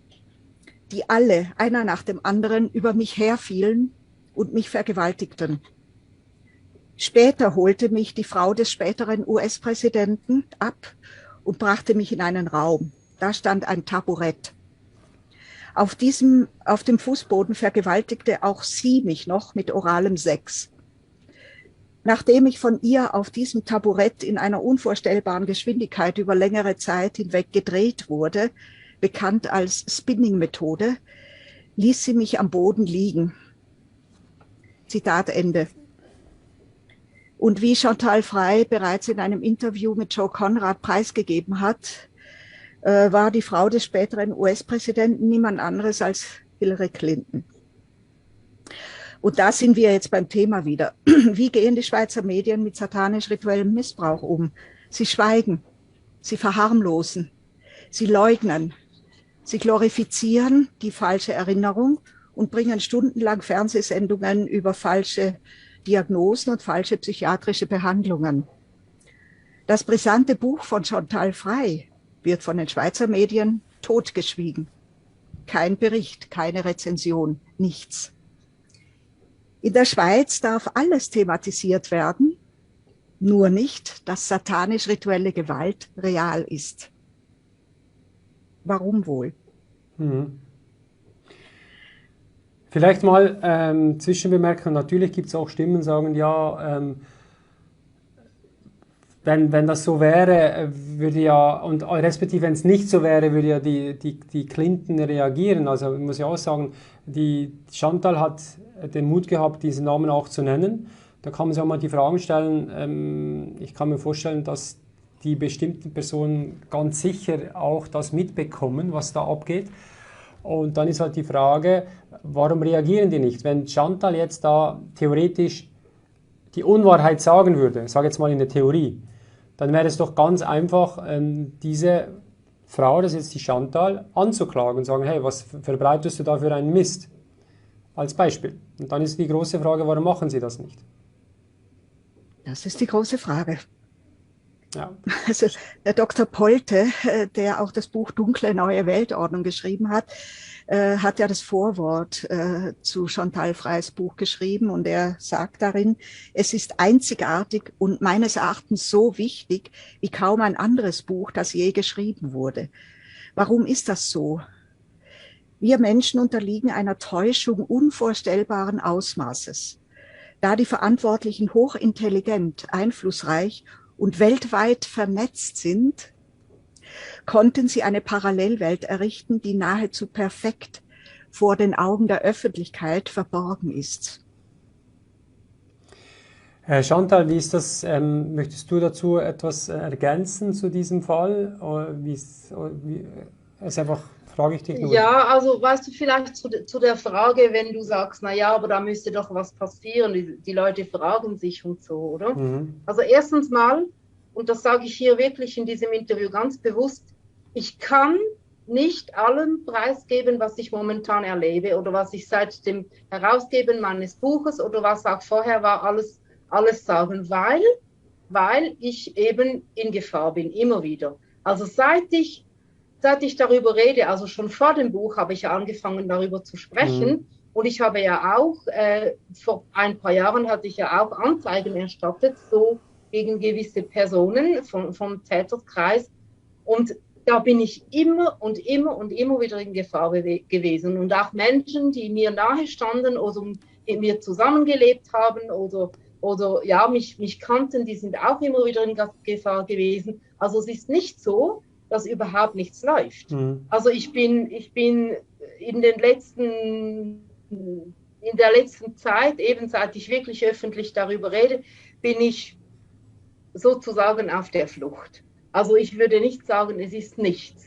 die alle, einer nach dem anderen, über mich herfielen und mich vergewaltigten. Später holte mich die Frau des späteren US-Präsidenten ab und brachte mich in einen Raum. Da stand ein Taburett. Auf dem Fußboden vergewaltigte auch sie mich noch mit oralem Sex. Nachdem ich von ihr auf diesem Taburett in einer unvorstellbaren Geschwindigkeit über längere Zeit hinweg gedreht wurde, bekannt als Spinning-Methode, ließ sie mich am Boden liegen. Zitat Ende. Und wie Chantal Frei bereits in einem Interview mit Joe Conrad preisgegeben hat, war die Frau des späteren US-Präsidenten niemand anderes als Hillary Clinton. Und da sind wir jetzt beim Thema wieder. Wie gehen die Schweizer Medien mit satanisch-rituellem Missbrauch um? Sie schweigen. Sie verharmlosen, sie leugnen, sie glorifizieren die falsche Erinnerung und bringen stundenlang Fernsehsendungen über falsche Diagnosen und falsche psychiatrische Behandlungen. Das brisante Buch von Chantal Frey wird von den Schweizer Medien totgeschwiegen. Kein Bericht, keine Rezension, nichts. In der Schweiz darf alles thematisiert werden, nur nicht, dass satanisch-rituelle Gewalt real ist. Warum wohl? Vielleicht mal Zwischenbemerkung, natürlich gibt es auch Stimmen, die sagen, ja, wenn das so wäre, würde ja, und respektive wenn es nicht so wäre, würde ja die Clinton reagieren. Also ich muss ja auch sagen, die Chantal hat den Mut gehabt, diesen Namen auch zu nennen. Da kann man sich auch mal die Fragen stellen. Ich kann mir vorstellen, dass die bestimmten Personen ganz sicher auch das mitbekommen, was da abgeht. Und dann ist halt die Frage, warum reagieren die nicht? Wenn Chantal jetzt da theoretisch die Unwahrheit sagen würde, sage jetzt mal in der Theorie, dann wäre es doch ganz einfach, diese Frau, das ist jetzt die Chantal, anzuklagen und sagen, hey, was verbreitest du da für einen Mist? Als Beispiel. Und dann ist die große Frage, warum machen sie das nicht? Das ist die große Frage. Ja. Also der Dr. Polte, der auch das Buch Dunkle Neue Weltordnung geschrieben hat ja das Vorwort zu Chantal Freys Buch geschrieben und er sagt darin, es ist einzigartig und meines Erachtens so wichtig wie kaum ein anderes Buch, das je geschrieben wurde. Warum ist das so? Wir Menschen unterliegen einer Täuschung unvorstellbaren Ausmaßes. Da die Verantwortlichen hochintelligent, einflussreich und weltweit vernetzt sind, konnten sie eine Parallelwelt errichten, die nahezu perfekt vor den Augen der Öffentlichkeit verborgen ist. Chantal, wie ist das? Möchtest du dazu etwas ergänzen zu diesem Fall? Frage ich dich nur. Ja, also weißt du, vielleicht zu der Frage, wenn du sagst, naja, aber da müsste doch was passieren, die Leute fragen sich und so, oder? Also erstens mal, und das sage ich hier wirklich in diesem Interview ganz bewusst, ich kann nicht allem preisgeben, was ich momentan erlebe oder was ich seit dem Herausgeben meines Buches oder was auch vorher war, alles sagen, weil ich eben in Gefahr bin, immer wieder. Also seit ich darüber rede, also schon vor dem Buch habe ich ja angefangen, darüber zu sprechen. Und ich habe ja auch, vor ein paar Jahren hatte ich ja auch Anzeigen erstattet, so gegen gewisse Personen vom Täterkreis. Und da bin ich immer wieder in Gefahr gewesen. Und auch Menschen, die mir nahe standen oder mit mir zusammengelebt haben oder ja, mich kannten, die sind auch immer wieder in Gefahr gewesen. Also es ist nicht so, dass überhaupt nichts läuft. Also ich bin in der letzten Zeit, eben seit ich wirklich öffentlich darüber rede, bin ich sozusagen auf der Flucht. Also ich würde nicht sagen, es ist nichts.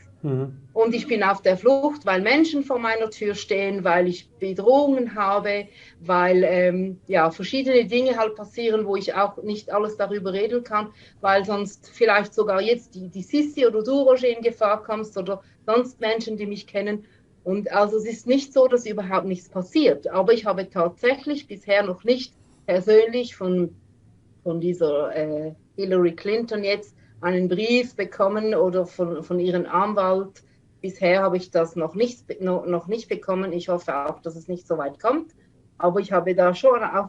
Und ich bin auf der Flucht, weil Menschen vor meiner Tür stehen, weil ich Bedrohungen habe, weil verschiedene Dinge halt passieren, wo ich auch nicht alles darüber reden kann, weil sonst vielleicht sogar jetzt die Sissi oder du, Roger, in Gefahr kommst oder sonst Menschen, die mich kennen. Und also es ist nicht so, dass überhaupt nichts passiert. Aber ich habe tatsächlich bisher noch nicht persönlich von dieser Hillary Clinton jetzt einen Brief bekommen oder von ihrem Anwalt. Bisher habe ich das noch nicht bekommen. Ich hoffe auch, dass es nicht so weit kommt. Aber ich habe da schon auch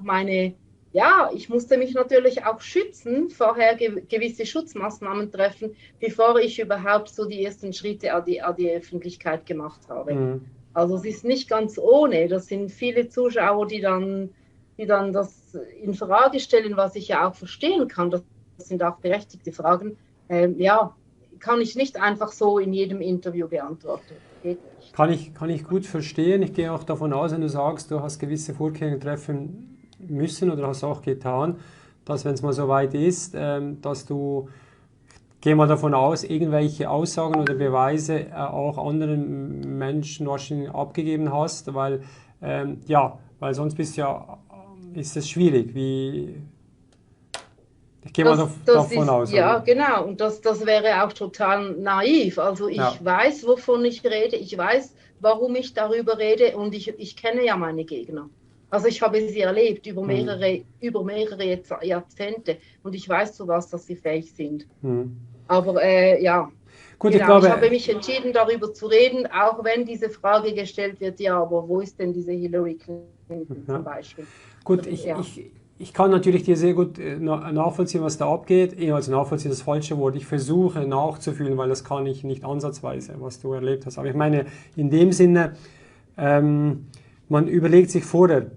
ich musste mich natürlich auch schützen, vorher gewisse Schutzmaßnahmen treffen, bevor ich überhaupt so die ersten Schritte an die Öffentlichkeit gemacht habe. Also es ist nicht ganz ohne. Das sind viele Zuschauer, die dann das in Frage stellen, was ich ja auch verstehen kann. Das sind auch berechtigte Fragen. Kann ich nicht einfach so in jedem Interview beantworten. Geht nicht. Kann ich gut verstehen. Ich gehe auch davon aus, wenn du sagst, du hast gewisse Vorkehrungen treffen müssen oder hast auch getan, dass wenn es mal so weit ist, dass du, gehe mal davon aus, irgendwelche Aussagen oder Beweise auch anderen Menschen wahrscheinlich abgegeben hast, weil sonst ist es schwierig, Ich gehe mal davon aus. Ja, oder? genau. Und das wäre auch total naiv. Also ich weiß, wovon ich rede. Ich weiß, warum ich darüber rede. Und ich kenne ja meine Gegner. Also ich habe sie erlebt über mehrere Jahrzehnte. Und ich weiß, zu was dass sie fähig sind. Aber ja, Gut, genau, ich habe mich entschieden, darüber zu reden, auch wenn diese Frage gestellt wird, ja, aber wo ist denn diese Hillary Clinton zum Beispiel? Gut, ich kann natürlich dir sehr gut nachvollziehen, was da abgeht. Also nachvollziehen ist das falsche Wort. Ich versuche nachzufühlen, weil das kann ich nicht ansatzweise, was du erlebt hast. Aber ich meine, in dem Sinne, man überlegt sich vorher,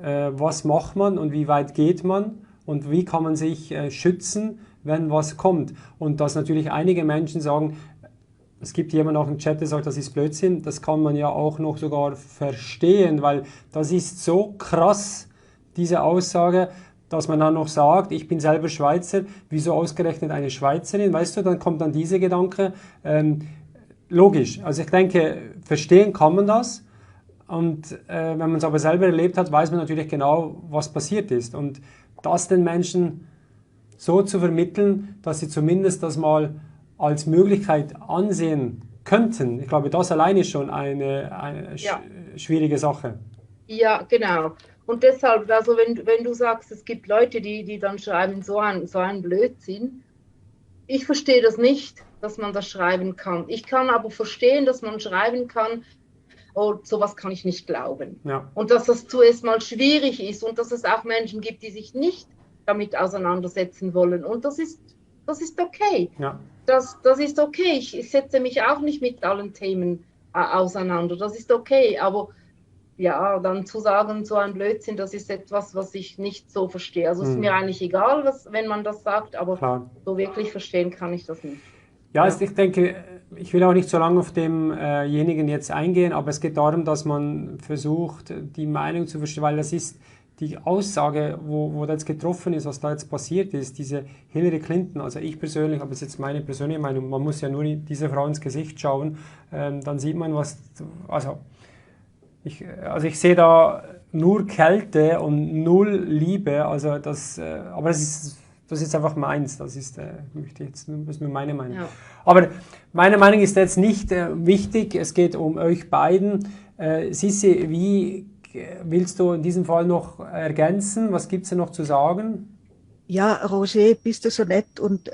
was macht man und wie weit geht man und wie kann man sich schützen, wenn was kommt. Und dass natürlich einige Menschen sagen, es gibt jemand auch im Chat, der sagt, das ist Blödsinn, das kann man ja auch noch sogar verstehen, weil das ist so krass, diese Aussage, dass man dann noch sagt, ich bin selber Schweizer, wieso ausgerechnet eine Schweizerin, weißt du, dann kommt dann dieser Gedanke, logisch, also ich denke, verstehen kann man das und wenn man es aber selber erlebt hat, weiß man natürlich genau, was passiert ist und das den Menschen so zu vermitteln, dass sie zumindest das mal als Möglichkeit ansehen könnten. Ich glaube, das alleine ist schon eine schwierige Sache. Ja, genau. Und deshalb, also wenn du sagst, es gibt Leute, die dann schreiben, so ein Blödsinn, ich verstehe das nicht, dass man das schreiben kann. Ich kann aber verstehen, dass man schreiben kann, oh, sowas kann ich nicht glauben. Ja. Und dass das zuerst mal schwierig ist und dass es auch Menschen gibt, die sich nicht damit auseinandersetzen wollen. Und das ist okay. Ja. Das ist okay. Ich setze mich auch nicht mit allen Themen auseinander. Das ist okay. Aber ja, dann zu sagen, so ein Blödsinn, das ist etwas, was ich nicht so verstehe. Also es ist mir eigentlich egal, wenn man das sagt, aber so wirklich verstehen kann ich das nicht. Ja, ich denke, ich will auch nicht so lange auf demjenigen jetzt eingehen, aber es geht darum, dass man versucht, die Meinung zu verstehen, weil das ist die Aussage, wo da jetzt getroffen ist, was da jetzt passiert ist, diese Hillary Clinton, also ich persönlich, aber es ist jetzt meine persönliche Meinung, man muss ja nur dieser Frau ins Gesicht schauen, dann sieht man, ich sehe da nur Kälte und null Liebe, also aber das ist einfach meins, das ist nur meine Meinung. Ja. Aber meine Meinung ist jetzt nicht wichtig, es geht um euch beiden. Sissi, wie willst du in diesem Fall noch ergänzen? Was gibt es noch zu sagen? Ja, Roger, bist du so nett und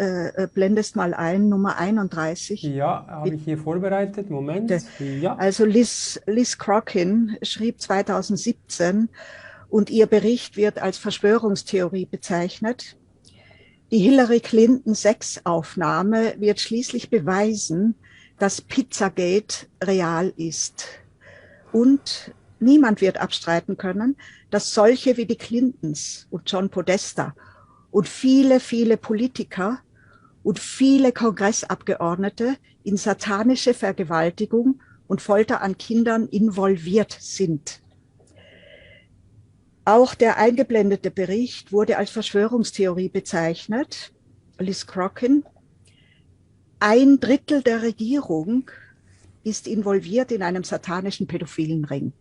blendest mal ein, Nummer 31. Ja, habe ich hier vorbereitet. Moment. Ja. Also Liz Crockin schrieb 2017 und ihr Bericht wird als Verschwörungstheorie bezeichnet. Die Hillary Clinton Sexaufnahme wird schließlich beweisen, dass Pizzagate real ist. Und niemand wird abstreiten können, dass solche wie die Clintons und John Podesta und viele, viele Politiker und viele Kongressabgeordnete in satanische Vergewaltigung und Folter an Kindern involviert sind. Auch der eingeblendete Bericht wurde als Verschwörungstheorie bezeichnet. Liz Crockin. 1/3 der Regierung ist involviert in einem satanischen pädophilen Ring.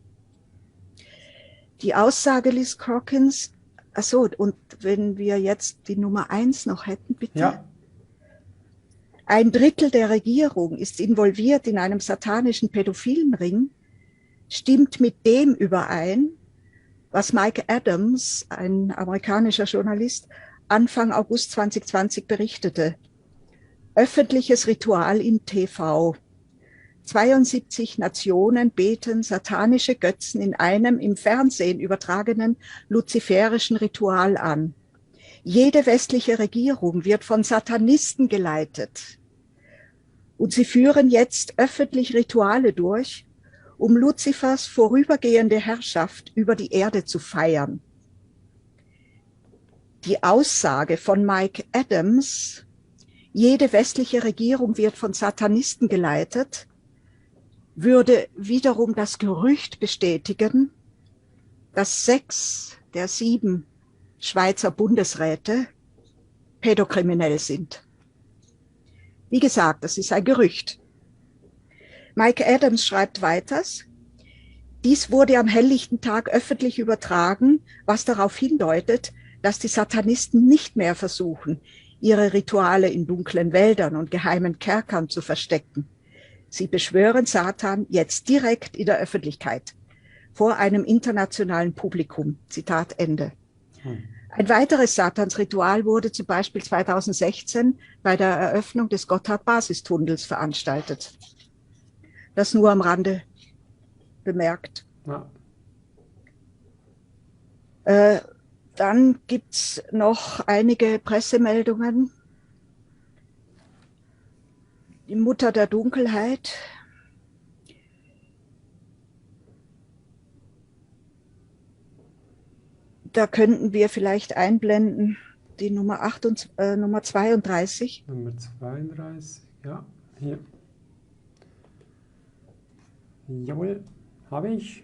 Die Aussage Liz Crockins, achso, und wenn wir jetzt die Nummer 1 noch hätten, bitte. Ja. 1/3 der Regierung ist involviert in einem satanischen pädophilen Ring, stimmt mit dem überein, was Mike Adams, ein amerikanischer Journalist, Anfang August 2020 berichtete. Öffentliches Ritual im TV. 72 Nationen beten satanische Götzen in einem im Fernsehen übertragenen luziferischen Ritual an. Jede westliche Regierung wird von Satanisten geleitet. Und sie führen jetzt öffentlich Rituale durch, um Luzifers vorübergehende Herrschaft über die Erde zu feiern. Die Aussage von Mike Adams, jede westliche Regierung wird von Satanisten geleitet, würde wiederum das Gerücht bestätigen, dass 6 der 7 Schweizer Bundesräte pädokriminell sind. Wie gesagt, das ist ein Gerücht. Mike Adams schreibt weiters, dies wurde am helllichten Tag öffentlich übertragen, was darauf hindeutet, dass die Satanisten nicht mehr versuchen, ihre Rituale in dunklen Wäldern und geheimen Kerkern zu verstecken. Sie beschwören Satan jetzt direkt in der Öffentlichkeit, vor einem internationalen Publikum. Zitat Ende. Ein weiteres Satansritual wurde zum Beispiel 2016 bei der Eröffnung des Gotthard-Basistunnels veranstaltet. Das nur am Rande bemerkt. Ja. Dann gibt es noch einige Pressemeldungen. Die Mutter der Dunkelheit. Da könnten wir vielleicht einblenden die Nummer 32. Nummer 32, ja, hier. Jawohl, habe ich.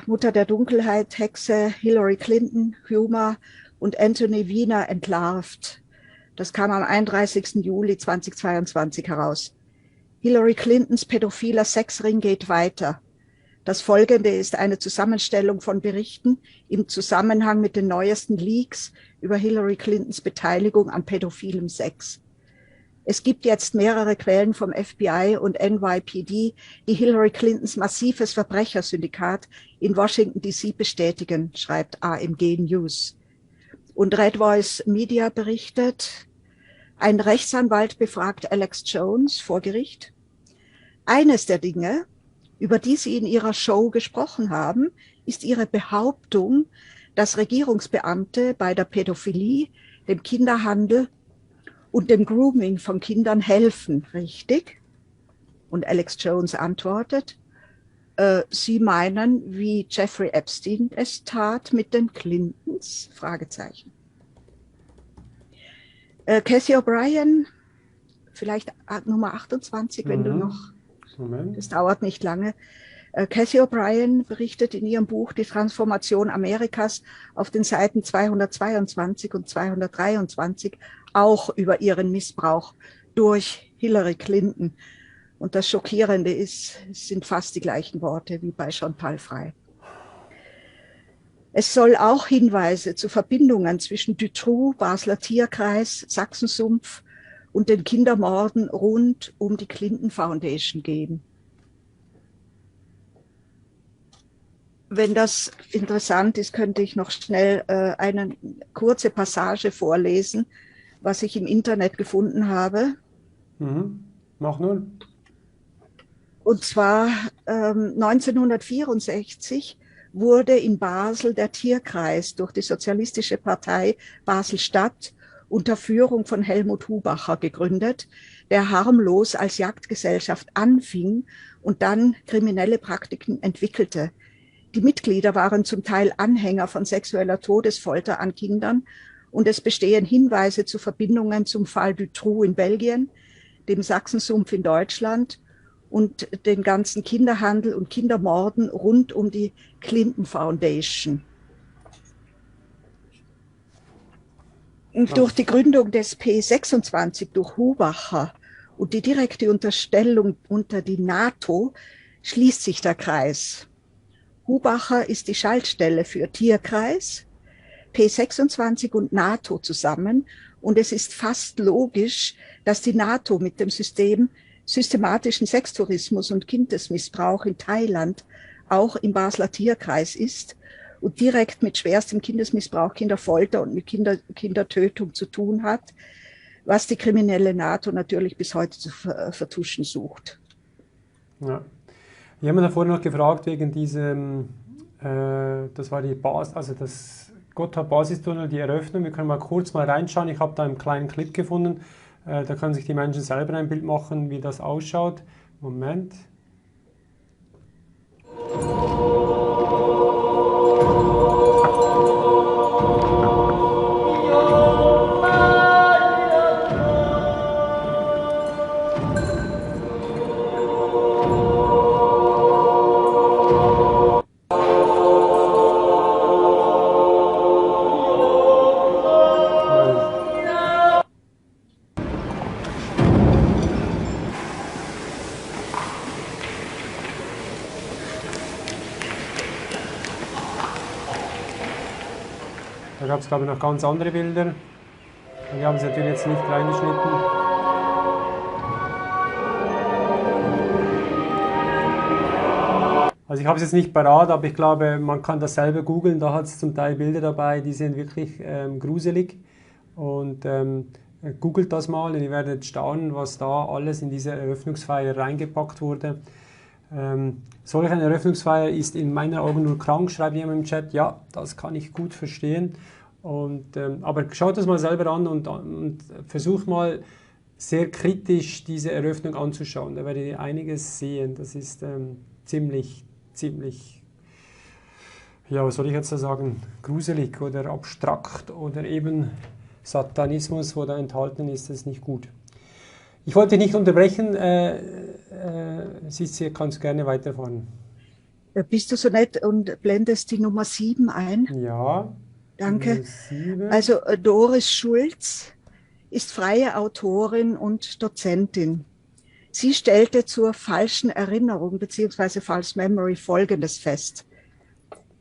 Mutter der Dunkelheit, Hexe, Hillary Clinton, Huma und Anthony Weiner entlarvt. Das kam am 31. Juli 2022 heraus. Hillary Clintons pädophiler Sexring geht weiter. Das Folgende ist eine Zusammenstellung von Berichten im Zusammenhang mit den neuesten Leaks über Hillary Clintons Beteiligung an pädophilem Sex. Es gibt jetzt mehrere Quellen vom FBI und NYPD, die Hillary Clintons massives Verbrechersyndikat in Washington D.C. bestätigen, schreibt AMG News. Und Red Voice Media berichtet, ein Rechtsanwalt befragt Alex Jones vor Gericht. Eines der Dinge, über die Sie in Ihrer Show gesprochen haben, ist Ihre Behauptung, dass Regierungsbeamte bei der Pädophilie, dem Kinderhandel und dem Grooming von Kindern helfen, richtig? Und Alex Jones antwortet, Sie meinen, wie Jeffrey Epstein es tat mit den Clintons? Fragezeichen. Cathy O'Brien, vielleicht Nummer 28, wenn du noch, Moment. das dauert nicht lange. Cathy O'Brien berichtet in ihrem Buch Die Transformation Amerikas auf den Seiten 222 und 223 auch über ihren Missbrauch durch Hillary Clinton. Und das Schockierende ist, es sind fast die gleichen Worte wie bei Chantal Frey. Es soll auch Hinweise zu Verbindungen zwischen Dutroux, Basler Tierkreis, Sachsensumpf und den Kindermorden rund um die Clinton Foundation geben. Wenn das interessant ist, könnte ich noch schnell eine kurze Passage vorlesen, was ich im Internet gefunden habe. Mach nur. Und zwar 1964 wurde in Basel der Tierkreis durch die Sozialistische Partei Basel-Stadt unter Führung von Helmut Hubacher gegründet, der harmlos als Jagdgesellschaft anfing und dann kriminelle Praktiken entwickelte. Die Mitglieder waren zum Teil Anhänger von sexueller Todesfolter an Kindern und es bestehen Hinweise zu Verbindungen zum Fall Dutroux in Belgien, dem Sachsensumpf in Deutschland und den ganzen Kinderhandel und Kindermorden rund um die Clinton Foundation. Und durch die Gründung des P26 durch Hubacher und die direkte Unterstellung unter die NATO schließt sich der Kreis. Hubacher ist die Schaltstelle für Tierkreis, P26 und NATO zusammen. Und es ist fast logisch, dass die NATO mit dem System systematischen Sextourismus und Kindesmissbrauch in Thailand auch im Basler Tierkreis ist und direkt mit schwerstem Kindesmissbrauch, Kinderfolter und mit Kindertötung zu tun hat, was die kriminelle NATO natürlich bis heute zu vertuschen sucht. Ja. Ich habe mir davor noch gefragt wegen diesem, das war die also das Gotthard-Basistunnel, die Eröffnung. Wir können mal kurz mal reinschauen. Ich habe da einen kleinen Clip gefunden. Da können sich die Menschen selber ein Bild machen, wie das ausschaut. Moment. gab es, glaube ich, noch ganz andere Bilder. Die haben sie natürlich jetzt nicht reingeschnitten. Also ich habe es jetzt nicht parat, aber ich glaube, man kann das selber googeln. Da hat es zum Teil Bilder dabei, die sind wirklich gruselig. Und googelt das mal und ihr werdet staunen, was da alles in diese Eröffnungsfeier reingepackt wurde. Solch eine Eröffnungsfeier ist in meinen Augen nur krank, schreibt jemand im Chat. Ja, das kann ich gut verstehen. Aber schaut das mal selber an und versucht mal sehr kritisch diese Eröffnung anzuschauen. Da werdet ihr einiges sehen. Das ist ziemlich, ja, was soll ich jetzt da sagen, gruselig oder abstrakt oder eben Satanismus, wo da enthalten ist, ist nicht gut. Ich wollte nicht unterbrechen. Sissi, kannst gerne weiterfahren. Bist du so nett und blendest die Nummer 7 ein? Ja. Danke. Also Doris Schulz ist freie Autorin und Dozentin. Sie stellte zur falschen Erinnerung bzw. False Memory Folgendes fest.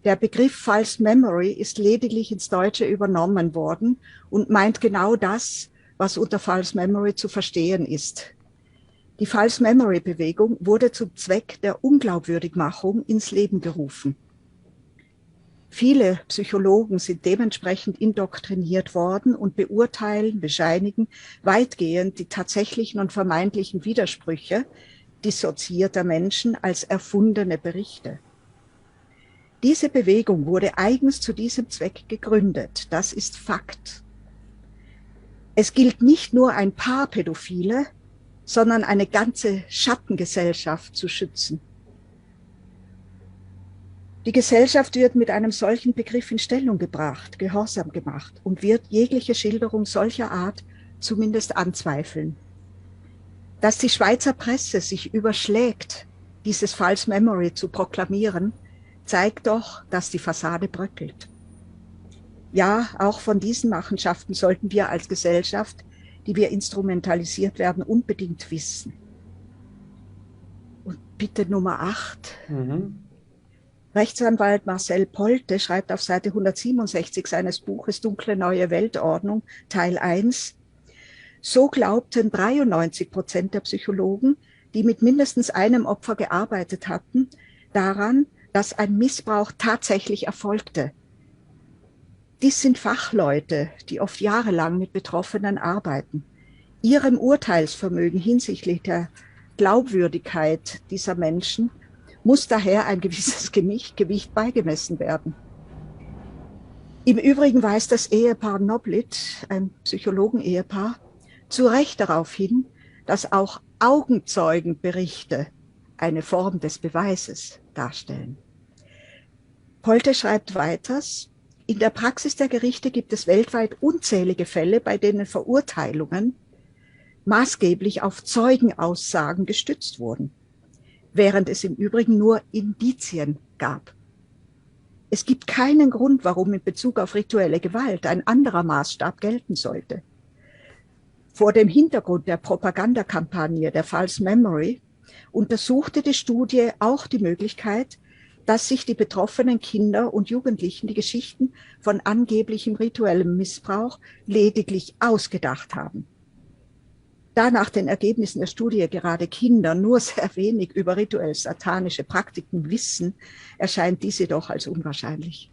Der Begriff False Memory ist lediglich ins Deutsche übernommen worden und meint genau das, was unter False Memory zu verstehen ist. Die False Memory Bewegung wurde zum Zweck der Unglaubwürdigmachung ins Leben gerufen. Viele Psychologen sind dementsprechend indoktriniert worden und beurteilen, bescheinigen weitgehend die tatsächlichen und vermeintlichen Widersprüche dissoziierter Menschen als erfundene Berichte. Diese Bewegung wurde eigens zu diesem Zweck gegründet. Das ist Fakt. Es gilt nicht nur ein paar Pädophile, sondern eine ganze Schattengesellschaft zu schützen. Die Gesellschaft wird mit einem solchen Begriff in Stellung gebracht, gehorsam gemacht und wird jegliche Schilderung solcher Art zumindest anzweifeln. Dass die Schweizer Presse sich überschlägt, dieses False Memory zu proklamieren, zeigt doch, dass die Fassade bröckelt. Ja, auch von diesen Machenschaften sollten wir als Gesellschaft, die wir instrumentalisiert werden, unbedingt wissen. Und bitte Nummer 8. Rechtsanwalt Marcel Polte schreibt auf Seite 167 seines Buches Dunkle neue Weltordnung, Teil 1, so glaubten 93% der Psychologen, die mit mindestens einem Opfer gearbeitet hatten, daran, dass ein Missbrauch tatsächlich erfolgte. Dies sind Fachleute, die oft jahrelang mit Betroffenen arbeiten. Ihrem Urteilsvermögen hinsichtlich der Glaubwürdigkeit dieser Menschen muss daher ein gewisses Gewicht beigemessen werden. Im Übrigen weist das Ehepaar Noblit, ein Psychologen-Ehepaar, zu Recht darauf hin, dass auch Augenzeugenberichte eine Form des Beweises darstellen. Polte schreibt weiters, in der Praxis der Gerichte gibt es weltweit unzählige Fälle, bei denen Verurteilungen maßgeblich auf Zeugenaussagen gestützt wurden, während es im Übrigen nur Indizien gab. Es gibt keinen Grund, warum in Bezug auf rituelle Gewalt ein anderer Maßstab gelten sollte. Vor dem Hintergrund der Propagandakampagne der False Memory untersuchte die Studie auch die Möglichkeit, dass sich die betroffenen Kinder und Jugendlichen die Geschichten von angeblichem rituellem Missbrauch lediglich ausgedacht haben. Da nach den Ergebnissen der Studie gerade Kinder nur sehr wenig über rituell satanische Praktiken wissen, erscheint dies jedoch als unwahrscheinlich.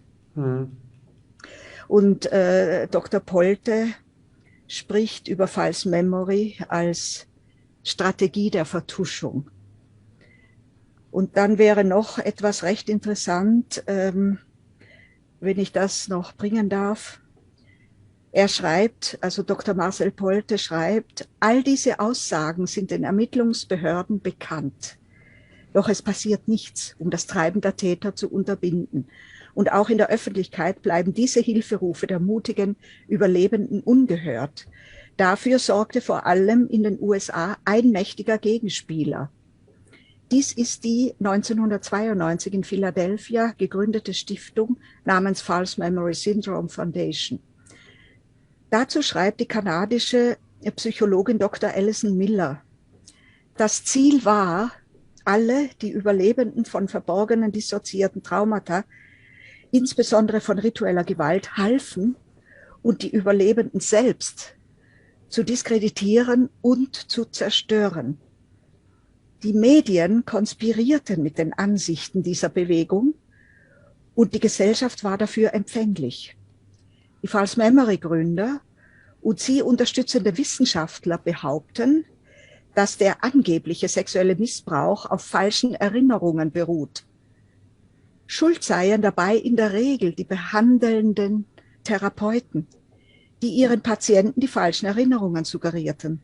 Und Dr. Polte spricht über False Memory als Strategie der Vertuschung. Und dann wäre noch etwas recht interessant, wenn ich das noch bringen darf. Er schreibt, also Dr. Marcel Polte schreibt, all diese Aussagen sind den Ermittlungsbehörden bekannt. Doch es passiert nichts, um das Treiben der Täter zu unterbinden. Und auch in der Öffentlichkeit bleiben diese Hilferufe der mutigen Überlebenden ungehört. Dafür sorgte vor allem in den USA ein mächtiger Gegenspieler. Dies ist die 1992 in Philadelphia gegründete Stiftung namens False Memory Syndrome Foundation. Dazu schreibt die kanadische Psychologin Dr. Alison Miller, das Ziel war, alle, die Überlebenden von verborgenen dissoziierten Traumata, insbesondere von ritueller Gewalt, halfen, und die Überlebenden selbst zu diskreditieren und zu zerstören. Die Medien konspirierten mit den Ansichten dieser Bewegung und die Gesellschaft war dafür empfänglich. Die False Memory Gründer und sie unterstützende Wissenschaftler behaupten, dass der angebliche sexuelle Missbrauch auf falschen Erinnerungen beruht. Schuld seien dabei in der Regel die behandelnden Therapeuten, die ihren Patienten die falschen Erinnerungen suggerierten.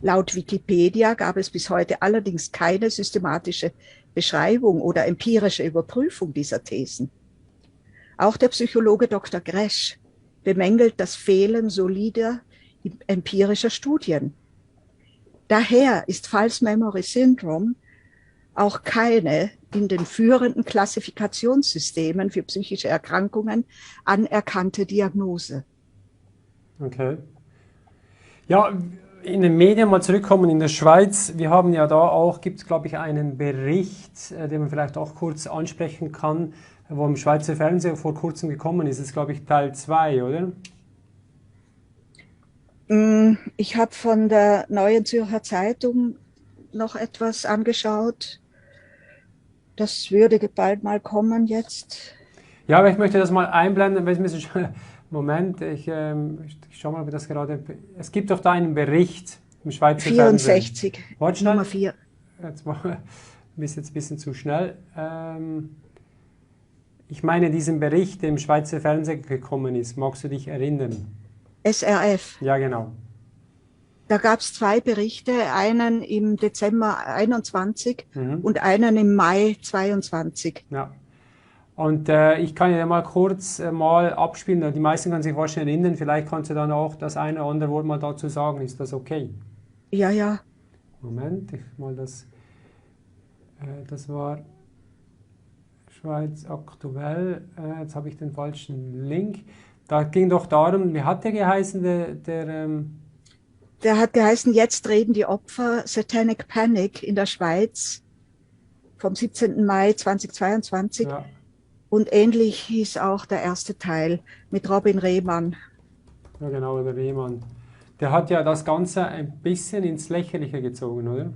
Laut Wikipedia gab es bis heute allerdings keine systematische Beschreibung oder empirische Überprüfung dieser Thesen. Auch der Psychologe Dr. Gresch bemängelt das Fehlen solider empirischer Studien. Daher ist False Memory Syndrome auch keine in den führenden Klassifikationssystemen für psychische Erkrankungen anerkannte Diagnose. Okay. Ja, in den Medien mal zurückkommen in der Schweiz. Wir haben ja da auch, gibt es glaube ich einen Bericht, den man vielleicht auch kurz ansprechen kann, wo im Schweizer Fernsehen vor kurzem gekommen ist. Das ist glaube ich Teil 2, oder? Ich habe von der Neuen Zürcher Zeitung noch etwas angeschaut. Das würde bald mal kommen jetzt. Ja, aber ich möchte das mal einblenden. Moment, ich schaue mal, ob das gerade... Es gibt doch da einen Bericht im Schweizer 64, Fernsehen. Nummer 4. Jetzt bist jetzt ein bisschen zu schnell. Ich meine diesen Bericht, der im Schweizer Fernsehen gekommen ist. Magst du dich erinnern? SRF. Ja, genau. Da gab es 2 Berichte, einen im Dezember 21 und einen im Mai 22. Ja. Und ich kann ja mal kurz mal abspielen. Die meisten können sich wahrscheinlich erinnern. Vielleicht kannst du dann auch das eine oder andere Wort mal dazu sagen. Ist das okay? Ja, ja. Moment, das war Schweiz aktuell. Jetzt habe ich den falschen Link. Da ging doch darum, wie hat der geheißen, Der hat geheißen, jetzt reden die Opfer, Satanic Panic in der Schweiz vom 17. Mai 2022. Ja. Und ähnlich hieß auch der erste Teil mit Robin Rehmann. Ja, genau, der Rehmann. Der hat ja das Ganze ein bisschen ins Lächerliche gezogen, oder?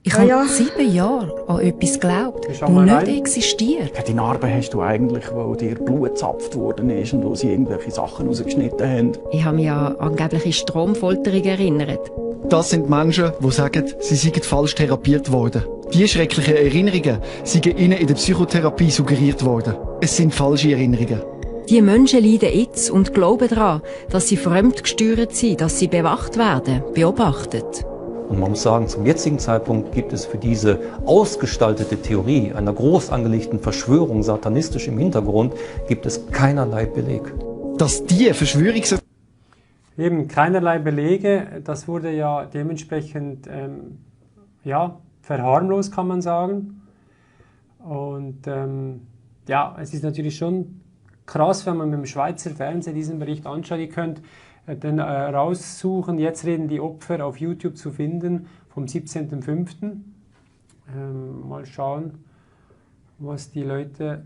Ich habe 7 Jahre an etwas geglaubt, das nicht existiert. Die Narbe hast du eigentlich, wo dir Blut gezapft worden ist und wo sie irgendwelche Sachen rausgeschnitten haben. Ich habe mich an angebliche Stromfolterung erinnert. Das sind Menschen, die sagen, sie seien falsch therapiert worden. Diese schrecklichen Erinnerungen seien ihnen in der Psychotherapie suggeriert worden. Es sind falsche Erinnerungen. Die Menschen leiden jetzt und glauben daran, dass sie fremdgesteuert sind, dass sie bewacht werden, beobachtet. Und man muss sagen, zum jetzigen Zeitpunkt gibt es für diese ausgestaltete Theorie einer groß angelegten Verschwörung satanistisch im Hintergrund, gibt es keinerlei Beleg. Dass die Verschwörungs... Eben keinerlei Belege, das wurde ja dementsprechend verharmlost, kann man sagen. Und ja, es ist natürlich schon krass, wenn man mit dem Schweizer Fernsehen diesen Bericht anschaut. Ihr könnt den raussuchen, jetzt reden die Opfer auf YouTube zu finden, vom 17.05. Mal schauen, was die Leute...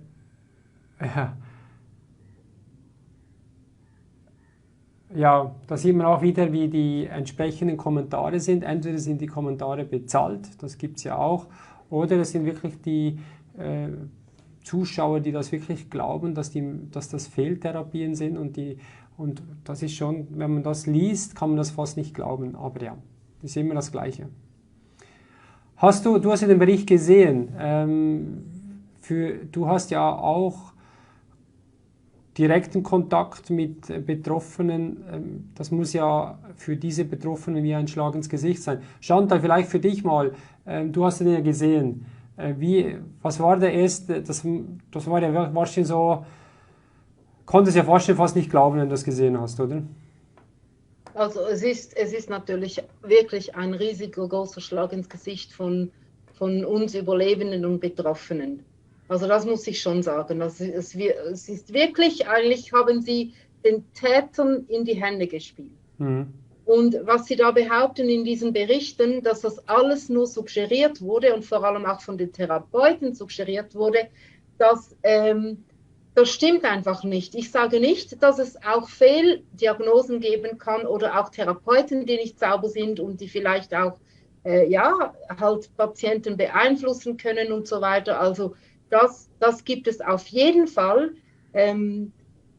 Ja, da sieht man auch wieder, wie die entsprechenden Kommentare sind. Entweder sind die Kommentare bezahlt, das gibt es ja auch, oder es sind wirklich die Zuschauer, die das wirklich glauben, dass das Fehltherapien sind und das ist schon, wenn man das liest, kann man das fast nicht glauben, aber ja, das ist immer das Gleiche. Du hast ja den Bericht gesehen, du hast ja auch direkten Kontakt mit Betroffenen, das muss ja für diese Betroffenen wie ein Schlag ins Gesicht sein. Chantal, vielleicht für dich mal, du hast den ja gesehen, was war der erste, das war ja wahrscheinlich so, konntest ja fast nicht glauben, wenn du das gesehen hast, oder? Also es ist natürlich wirklich ein riesiger großer Schlag ins Gesicht von uns Überlebenden und Betroffenen. Also das muss ich schon sagen. Also es ist wirklich, eigentlich haben sie den Tätern in die Hände gespielt. Mhm. Und was sie da behaupten in diesen Berichten, dass das alles nur suggeriert wurde und vor allem auch von den Therapeuten suggeriert wurde, dass Das stimmt einfach nicht. Ich sage nicht, dass es auch Fehldiagnosen geben kann oder auch Therapeuten, die nicht sauber sind und die vielleicht auch halt Patienten beeinflussen können und so weiter. Also das gibt es auf jeden Fall.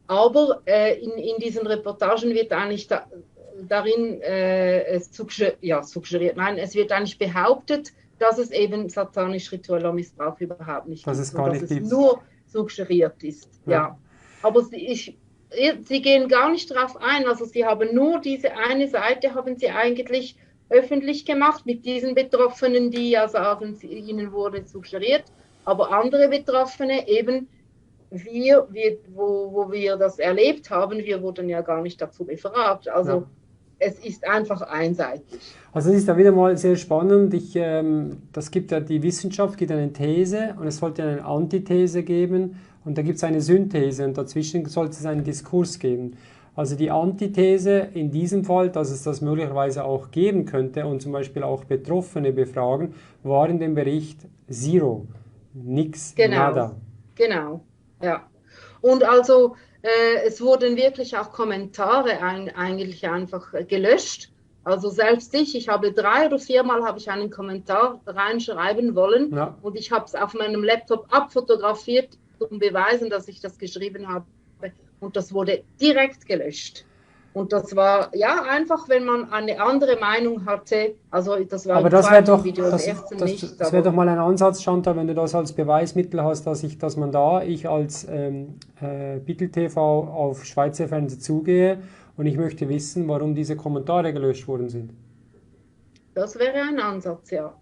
Aber in diesen Reportagen wird eigentlich darin suggeriert, nein, es wird eigentlich behauptet, dass es eben satanisch-ritueller Missbrauch überhaupt nicht dass gibt, es gar nicht dass es gibt. nur suggeriert ist. Ja. Aber sie gehen gar nicht darauf ein. Also sie haben nur diese eine Seite, haben sie eigentlich öffentlich gemacht mit diesen Betroffenen, die ja sagen, ihnen wurde suggeriert. Aber andere Betroffene, eben wo wir das erlebt haben, wir wurden ja gar nicht dazu befragt. Also es ist einfach einseitig. Also es ist da wieder mal sehr spannend. Das gibt ja die Wissenschaft, gibt eine These und es sollte eine Antithese geben und da gibt es eine Synthese und dazwischen sollte es einen Diskurs geben. Also die Antithese in diesem Fall, dass es das möglicherweise auch geben könnte und zum Beispiel auch Betroffene befragen, war in dem Bericht zero. Nix, nada. Genau, ja. Und also es wurden wirklich auch Kommentare eigentlich einfach gelöscht. Also selbst ich habe 3 oder 4 Mal habe ich einen Kommentar reinschreiben wollen und ich habe es auf meinem Laptop abfotografiert, um beweisen, dass ich das geschrieben habe. Und das wurde direkt gelöscht. Und das war ja einfach, wenn man eine andere Meinung hatte. Also das war aber das wäre doch, das wär doch mal ein Ansatz, Chantal, wenn du das als Beweismittel hast, dass man da, ich als Bittel TV auf Schweizer Fernsehen zugehe und ich möchte wissen, warum diese Kommentare gelöscht worden sind. Das wäre ein Ansatz, ja.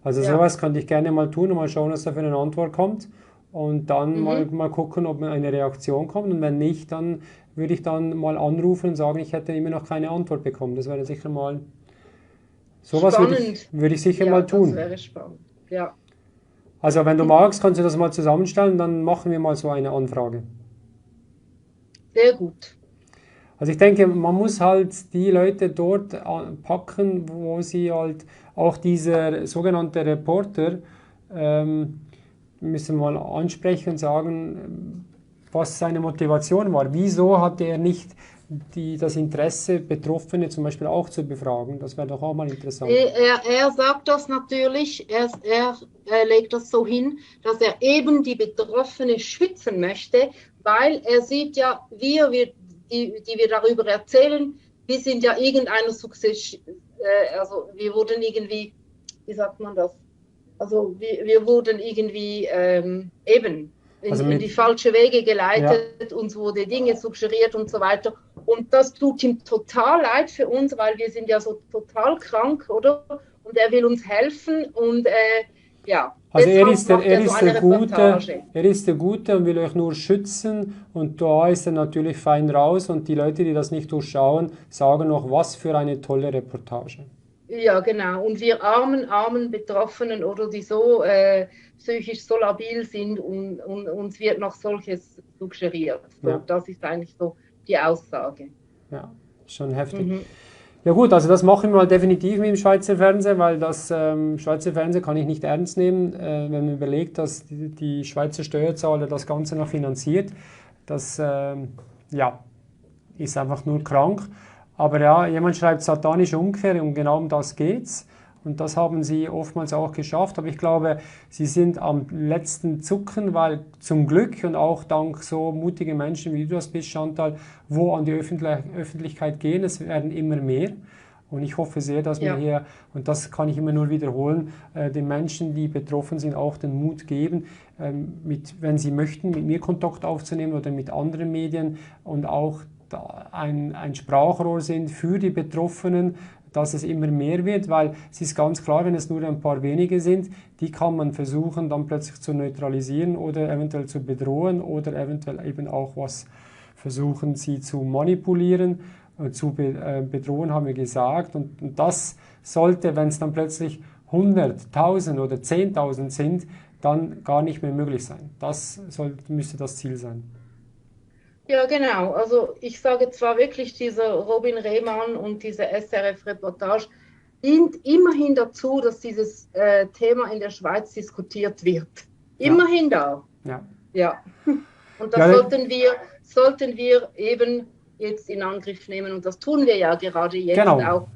Also sowas könnte ich gerne mal tun und mal schauen, was da für eine Antwort kommt. Und dann mal gucken, ob eine Reaktion kommt. Und wenn nicht, dann würde ich dann mal anrufen und sagen, ich hätte immer noch keine Antwort bekommen. Das wäre sicher mal... Sowas würde ich sicher mal tun. Das wäre spannend, ja. Also wenn du magst, kannst du das mal zusammenstellen, dann machen wir mal so eine Anfrage. Sehr gut. Also ich denke, man muss halt die Leute dort packen, wo sie halt auch dieser sogenannte Reporter müssen wir mal ansprechen und sagen, was seine Motivation war. Wieso hatte er nicht das Interesse, Betroffene zum Beispiel auch zu befragen? Das wäre doch auch mal interessant. Er sagt das natürlich, er legt das so hin, dass er eben die Betroffene schützen möchte, weil er sieht ja, die wir darüber erzählen, wir sind ja irgendeiner Success, also wir wurden irgendwie, wie sagt man das? Also wir wurden irgendwie in die falsche Wege geleitet, uns wurde Dinge suggeriert und so weiter. Und das tut ihm total leid für uns, weil wir sind ja so total krank, oder? Und er will uns helfen und Also er ist der Gute und will euch nur schützen und da ist er natürlich fein raus und die Leute, die das nicht durchschauen, sagen noch, was für eine tolle Reportage. Ja, genau. Und wir armen Betroffenen oder die so psychisch so labil sind und uns wird noch solches suggeriert. So, das ist eigentlich so die Aussage. Ja, schon heftig. Ja gut, also das machen wir mal definitiv mit dem Schweizer Fernsehen, weil das Schweizer Fernsehen kann ich nicht ernst nehmen, wenn man überlegt, dass die Schweizer Steuerzahler das Ganze noch finanziert. Das ist einfach nur krank. Aber ja, jemand schreibt satanische Umkehr und genau um das geht's. Und das haben sie oftmals auch geschafft. Aber ich glaube, sie sind am letzten Zucken, weil zum Glück und auch dank so mutigen Menschen wie du das bist, Chantal, wo an die Öffentlichkeit gehen, es werden immer mehr. Und ich hoffe sehr, dass wir hier, und das kann ich immer nur wiederholen, den Menschen, die betroffen sind, auch den Mut geben, wenn sie möchten, mit mir Kontakt aufzunehmen oder mit anderen Medien und auch ein Sprachrohr sind für die Betroffenen, dass es immer mehr wird, weil es ist ganz klar, wenn es nur ein paar wenige sind, die kann man versuchen dann plötzlich zu neutralisieren oder eventuell zu bedrohen oder eventuell eben auch was versuchen, sie zu manipulieren, zu bedrohen, haben wir gesagt. Und das sollte, wenn es dann plötzlich 100, 1000 oder 10.000 sind, dann gar nicht mehr möglich sein. Das müsste das Ziel sein. Ja, genau. Also ich sage zwar wirklich, dieser Robin Rehmann und diese SRF-Reportage dient immerhin dazu, dass dieses Thema in der Schweiz diskutiert wird. Immerhin da. Ja. Ja. Und das Ja, sollten wir eben jetzt in Angriff nehmen. Und das tun wir ja gerade jetzt genau. auch.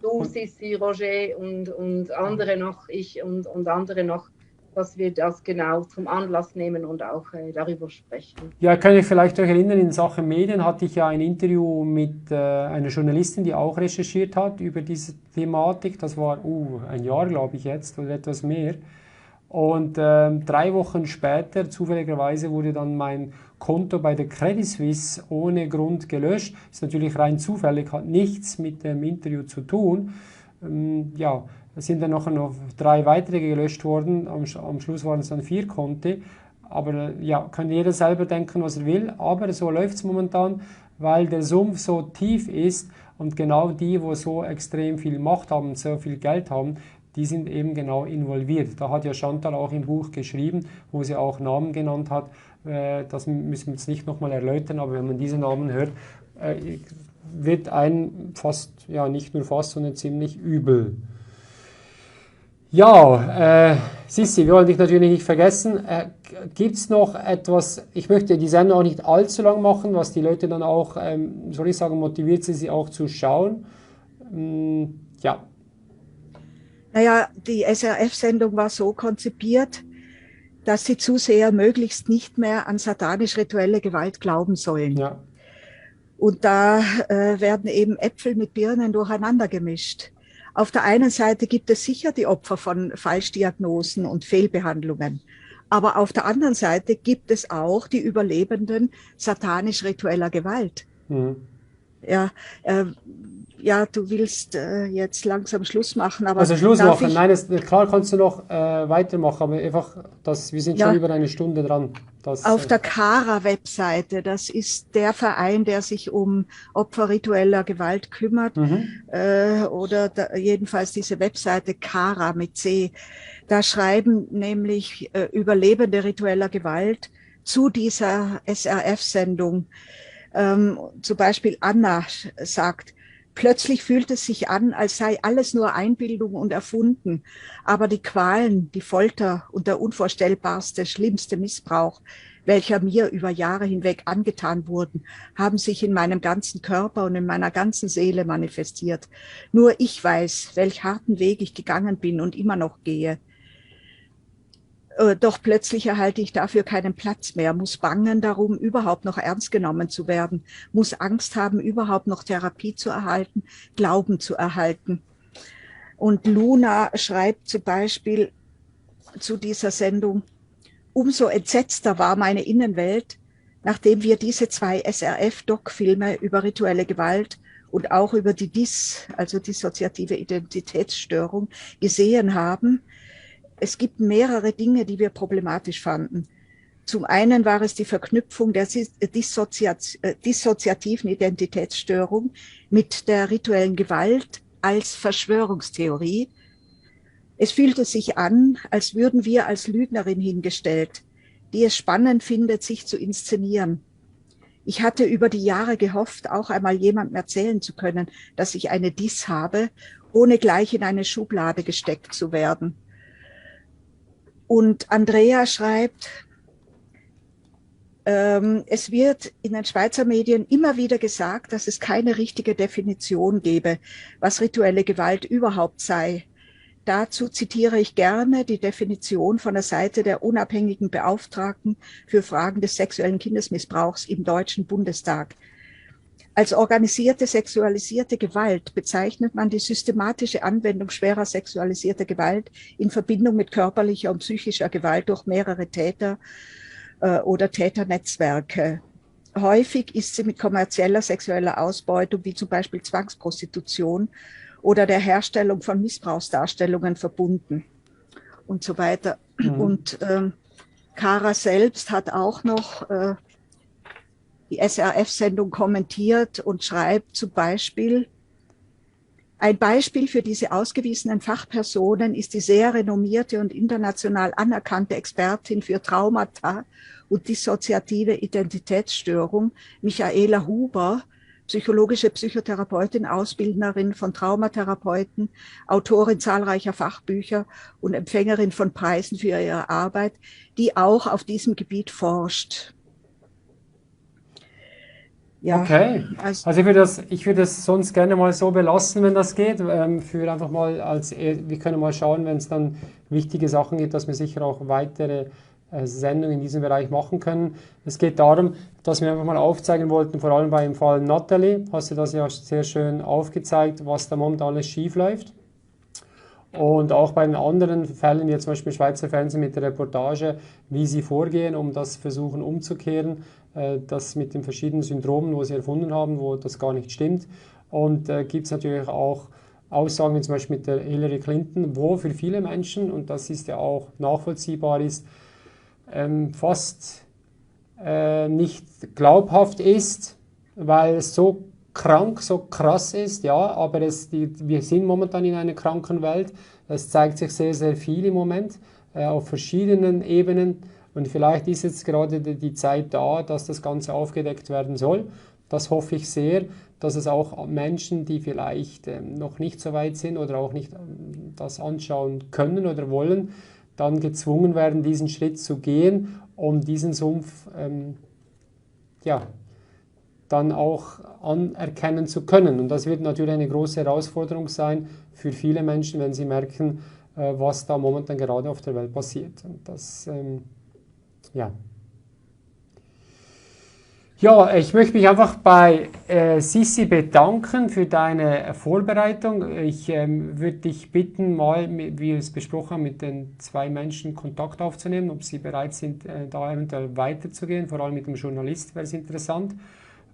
Du, Sissi, Roger und andere noch, ich und andere noch, dass wir das genau zum Anlass nehmen und auch darüber sprechen. Ja, kann ich vielleicht euch erinnern, in Sachen Medien hatte ich ja ein Interview mit einer Journalistin, die auch recherchiert hat über diese Thematik. Das war ein Jahr, glaube ich jetzt, oder etwas mehr. Und 3 Wochen später, zufälligerweise, wurde dann mein Konto bei der Credit Suisse ohne Grund gelöscht. Ist natürlich rein zufällig, hat nichts mit dem Interview zu tun. Ja, es sind dann nachher noch 3 weitere gelöscht worden. Am Schluss waren es dann 4 Konten. Aber ja, kann jeder selber denken, was er will. Aber so läuft es momentan, weil der Sumpf so tief ist und genau die, wo so extrem viel Macht haben, so viel Geld haben, die sind eben genau involviert. Da hat ja Chantal auch im Buch geschrieben, wo sie auch Namen genannt hat. Das müssen wir jetzt nicht nochmal erläutern, aber wenn man diese Namen hört, wird einem fast, ja nicht nur fast, sondern ziemlich übel. Ja, Sissi, wir wollen dich natürlich nicht vergessen. Gibt es noch etwas, ich möchte die Sendung auch nicht allzu lang machen, was die Leute dann auch, soll ich sagen, motiviert sie auch zu schauen. Ja. Naja, die SRF-Sendung war so konzipiert, dass sie Zuseher möglichst nicht mehr an satanisch-rituelle Gewalt glauben sollen. Ja. Und da werden eben Äpfel mit Birnen durcheinander gemischt. Auf der einen Seite gibt es sicher die Opfer von Falschdiagnosen und Fehlbehandlungen. Aber auf der anderen Seite gibt es auch die Überlebenden satanisch-ritueller Gewalt. Mhm. Ja, du willst jetzt langsam Schluss machen. Aber also Schluss machen, nein, klar kannst du noch weitermachen, aber einfach, wir sind schon über eine Stunde dran. Auf der CARA-Webseite, das ist der Verein, der sich um Opfer ritueller Gewalt kümmert, jedenfalls diese Webseite CARA mit C, da schreiben nämlich Überlebende ritueller Gewalt zu dieser SRF-Sendung. Zum Beispiel Anna sagt, plötzlich fühlt es sich an, als sei alles nur Einbildung und erfunden. Aber die Qualen, die Folter und der unvorstellbarste, schlimmste Missbrauch, welcher mir über Jahre hinweg angetan wurden, haben sich in meinem ganzen Körper und in meiner ganzen Seele manifestiert. Nur ich weiß, welch harten Weg ich gegangen bin und immer noch gehe. Doch plötzlich erhalte ich dafür keinen Platz mehr, muss bangen darum, überhaupt noch ernst genommen zu werden, muss Angst haben, überhaupt noch Therapie zu erhalten, Glauben zu erhalten. Und Luna schreibt zum Beispiel zu dieser Sendung, umso entsetzter war meine Innenwelt, nachdem wir diese 2 SRF-Doc-Filme über rituelle Gewalt und auch über die DIS, also dissoziative Identitätsstörung, gesehen haben. Es gibt mehrere Dinge, die wir problematisch fanden. Zum einen war es die Verknüpfung der dissoziativen Identitätsstörung mit der rituellen Gewalt als Verschwörungstheorie. Es fühlte sich an, als würden wir als Lügnerin hingestellt, die es spannend findet, sich zu inszenieren. Ich hatte über die Jahre gehofft, auch einmal jemandem erzählen zu können, dass ich eine DIS habe, ohne gleich in eine Schublade gesteckt zu werden. Und Andrea schreibt, es wird in den Schweizer Medien immer wieder gesagt, dass es keine richtige Definition gebe, was rituelle Gewalt überhaupt sei. Dazu zitiere ich gerne die Definition von der Seite der unabhängigen Beauftragten für Fragen des sexuellen Kindesmissbrauchs im Deutschen Bundestag. Als organisierte sexualisierte Gewalt bezeichnet man die systematische Anwendung schwerer sexualisierter Gewalt in Verbindung mit körperlicher und psychischer Gewalt durch mehrere Täter oder Täternetzwerke. Häufig ist sie mit kommerzieller sexueller Ausbeutung, wie zum Beispiel Zwangsprostitution oder der Herstellung von Missbrauchsdarstellungen verbunden und so weiter. Und CARA selbst hat auch noch die SRF-Sendung kommentiert und schreibt zum Beispiel, ein Beispiel für diese ausgewiesenen Fachpersonen ist die sehr renommierte und international anerkannte Expertin für Traumata und dissoziative Identitätsstörung, Michaela Huber, psychologische Psychotherapeutin, Ausbildnerin von Traumatherapeuten, Autorin zahlreicher Fachbücher und Empfängerin von Preisen für ihre Arbeit, die auch auf diesem Gebiet forscht. Ja, Okay, also also ich würde das sonst gerne mal so belassen, wenn das geht. Für einfach mal wir können mal schauen, wenn es dann wichtige Sachen gibt, dass wir sicher auch weitere Sendungen in diesem Bereich machen können. Es geht darum, dass wir einfach mal aufzeigen wollten, vor allem beim Fall Natalie, hast du das ja sehr schön aufgezeigt, was da momentan alles schief läuft. Und auch bei den anderen Fällen, wie zum Beispiel Schweizer Fernsehen mit der Reportage, wie sie vorgehen, um das versuchen umzukehren, das mit den verschiedenen Syndromen, wo sie erfunden haben, wo das gar nicht stimmt. Und gibt es natürlich auch Aussagen, wie zum Beispiel mit der Hillary Clinton, wo für viele Menschen, und das ist ja auch nachvollziehbar ist, fast nicht glaubhaft ist, weil es so krank, so krass ist, ja, aber wir sind momentan in einer kranken Welt. Es zeigt sich sehr, sehr viel im Moment auf verschiedenen Ebenen und vielleicht ist jetzt gerade die Zeit da, dass das Ganze aufgedeckt werden soll. Das hoffe ich sehr, dass es auch Menschen, die vielleicht noch nicht so weit sind oder auch nicht das anschauen können oder wollen, dann gezwungen werden, diesen Schritt zu gehen, um diesen Sumpf ja, dann auch anerkennen zu können. Und das wird natürlich eine große Herausforderung sein für viele Menschen, wenn sie merken, was da momentan gerade auf der Welt passiert. Und das, ja. Ja, ich möchte mich einfach bei Sissi bedanken für deine Vorbereitung. Ich würde dich bitten, mal, wie wir es besprochen haben, mit den zwei Menschen Kontakt aufzunehmen, ob sie bereit sind, da eventuell weiterzugehen. Vor allem mit dem Journalist wäre es interessant,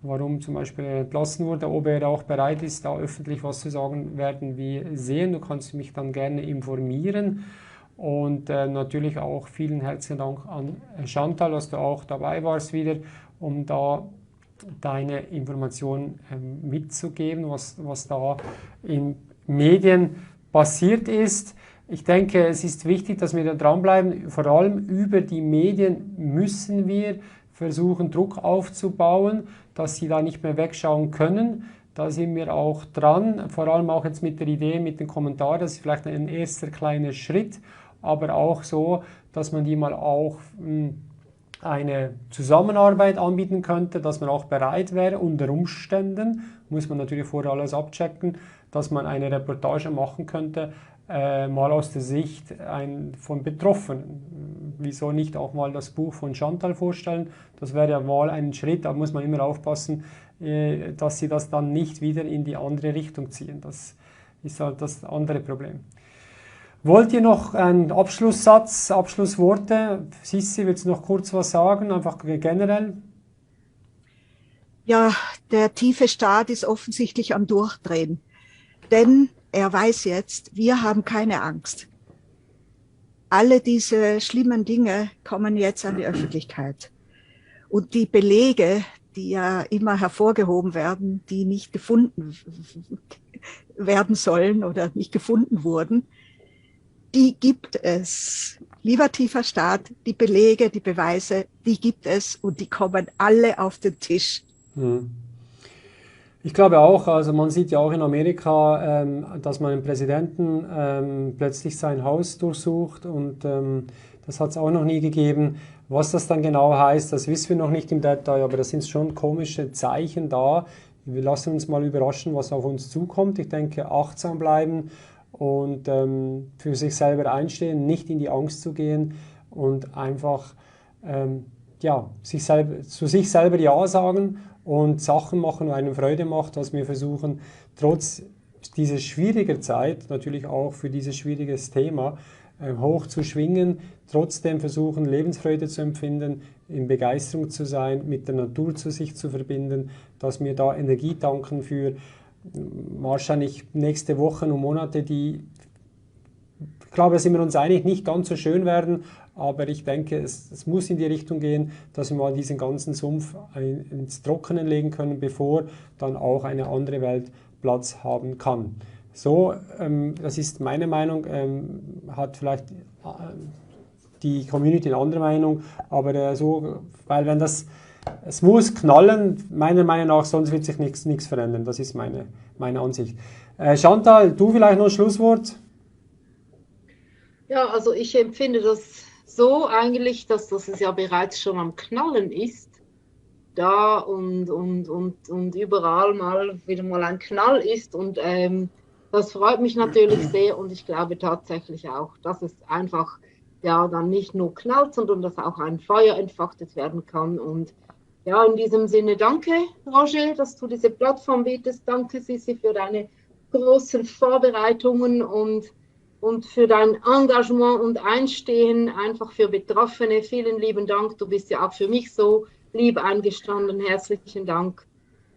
warum zum Beispiel er entlassen wurde, ob er auch bereit ist, da öffentlich was zu sagen, werden wir sehen. Du kannst mich dann gerne informieren. Und natürlich auch vielen herzlichen Dank an Chantal, dass du auch dabei warst wieder, um da deine Informationen mitzugeben, was da in Medien passiert ist. Ich denke, es ist wichtig, dass wir da dranbleiben. Vor allem über die Medien müssen wir versuchen, Druck aufzubauen, dass sie da nicht mehr wegschauen können. Da sind wir auch dran, vor allem auch jetzt mit der Idee, mit den Kommentaren, das ist vielleicht ein erster kleiner Schritt, aber auch so, dass man die mal auch eine Zusammenarbeit anbieten könnte, dass man auch bereit wäre, unter Umständen, muss man natürlich vorher alles abchecken, dass man eine Reportage machen könnte, mal aus der Sicht von Betroffenen. Wieso nicht auch mal das Buch von Chantal vorstellen? Das wäre ja mal ein Schritt, da muss man immer aufpassen, dass sie das dann nicht wieder in die andere Richtung ziehen. Das ist halt das andere Problem. Wollt ihr noch einen Abschlusssatz, Abschlussworte? Sissi, willst du noch kurz was sagen, einfach generell? ja, der tiefe Staat ist offensichtlich am Durchdrehen, denn er weiß jetzt, wir haben keine Angst. Alle diese schlimmen Dinge kommen jetzt an die Öffentlichkeit. Und die Belege, die ja immer hervorgehoben werden, die nicht gefunden werden sollen oder nicht gefunden wurden, die gibt es. Lieber tiefer Staat, die Belege, die Beweise, die gibt es und die kommen alle auf den Tisch. Ich glaube auch, also man sieht ja auch in Amerika, dass man einen Präsidenten plötzlich sein Haus durchsucht und das hat es auch noch nie gegeben. Was das dann genau heißt, das wissen wir noch nicht im Detail, aber da sind schon komische Zeichen da. Wir lassen uns mal überraschen, was auf uns zukommt. Ich denke, achtsam bleiben und für sich selber einstehen, nicht in die Angst zu gehen und einfach ja, zu sich selber Ja sagen und Sachen machen, die einem Freude macht, dass wir versuchen, trotz dieser schwierigen Zeit, natürlich auch für dieses schwierige Thema, hoch zu schwingen, trotzdem versuchen, Lebensfreude zu empfinden, in Begeisterung zu sein, mit der Natur zu sich zu verbinden, dass wir da Energie tanken für wahrscheinlich nächste Wochen und Monate, die, ich glaube, da sind wir uns einig, nicht ganz so schön werden, aber ich denke, es muss in die Richtung gehen, dass wir mal diesen ganzen Sumpf ins Trockene legen können, bevor dann auch eine andere Welt Platz haben kann. So, das ist meine Meinung, hat vielleicht die Community eine andere Meinung, aber so, weil wenn es muss knallen, meiner Meinung nach, sonst wird sich nichts verändern, das ist meine Ansicht. Chantal, du vielleicht noch ein Schlusswort? Ja, also ich empfinde das so eigentlich, dass das ja bereits schon am Knallen ist. da und überall wieder mal ein Knall ist. Und das freut mich natürlich sehr und ich glaube tatsächlich auch, dass es einfach ja dann nicht nur knallt, sondern dass auch ein Feuer entfachtet werden kann. Und ja, in diesem Sinne danke, Roger, dass du diese Plattform bietest. Danke, Sissi, für deine großen Vorbereitungen und für dein Engagement und Einstehen einfach für Betroffene. Vielen lieben Dank. Du bist ja auch für mich so lieb eingestanden. Herzlichen Dank.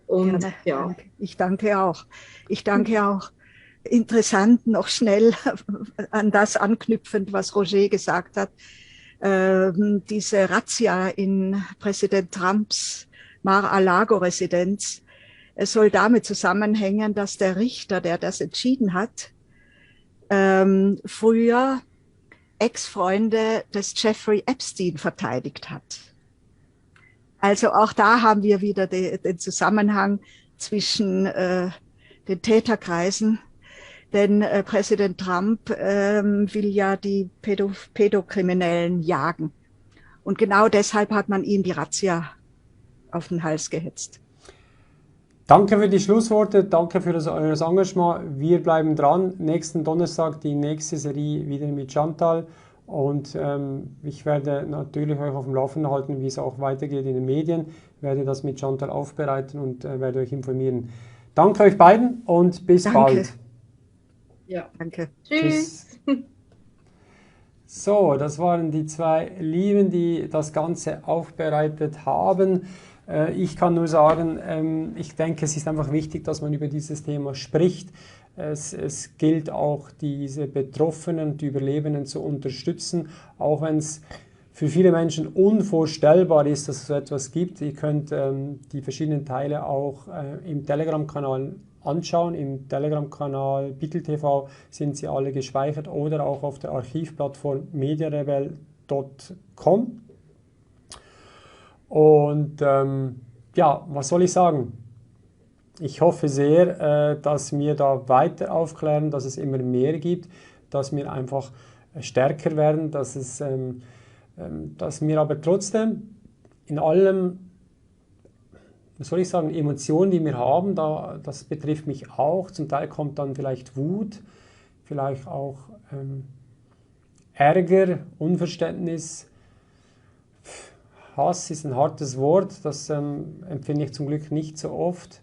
Und Gerne, ja. danke. Ich danke auch. Ich danke auch. Interessant, noch schnell an das anknüpfend, was Roger gesagt hat. Diese Razzia in Präsident Trumps Mar-a-Lago-Residenz soll damit zusammenhängen, dass der Richter, der das entschieden hat, früher Ex-Freunde des Jeffrey Epstein verteidigt hat. Also auch da haben wir wieder den Zusammenhang zwischen den Täterkreisen, denn Präsident Trump will ja die Pädokriminellen jagen. Und genau deshalb hat man ihm die Razzia auf den Hals gehetzt. Danke für die Schlussworte, danke für euer Engagement. Wir bleiben dran. Nächsten Donnerstag die nächste Serie wieder mit Chantal. Und ich werde natürlich euch auf dem Laufenden halten, wie es auch weitergeht in den Medien. Ich werde das mit Chantal aufbereiten und werde euch informieren. Danke euch beiden und bis bald. Ja, danke. Tschüss. So, das waren die zwei Lieben, die das Ganze aufbereitet haben. Ich kann nur sagen, ich denke, es ist einfach wichtig, dass man über dieses Thema spricht. Es gilt auch, diese Betroffenen, die Überlebenden zu unterstützen, auch wenn es für viele Menschen unvorstellbar ist, dass es so etwas gibt. Ihr könnt die verschiedenen Teile auch im Telegram-Kanal anschauen. Im Telegram-Kanal BittelTV sind sie alle gespeichert oder auch auf der Archivplattform mediarebel.com. Und ja, was soll ich sagen? Ich hoffe sehr, dass wir da weiter aufklären, dass es immer mehr gibt, dass wir einfach stärker werden, dass wir aber trotzdem in allem, was soll ich sagen, Emotionen, die wir haben, das betrifft mich auch. Zum Teil kommt dann vielleicht Wut, vielleicht auch Ärger, Unverständnis. Hass ist ein hartes Wort, das empfinde ich zum Glück nicht so oft.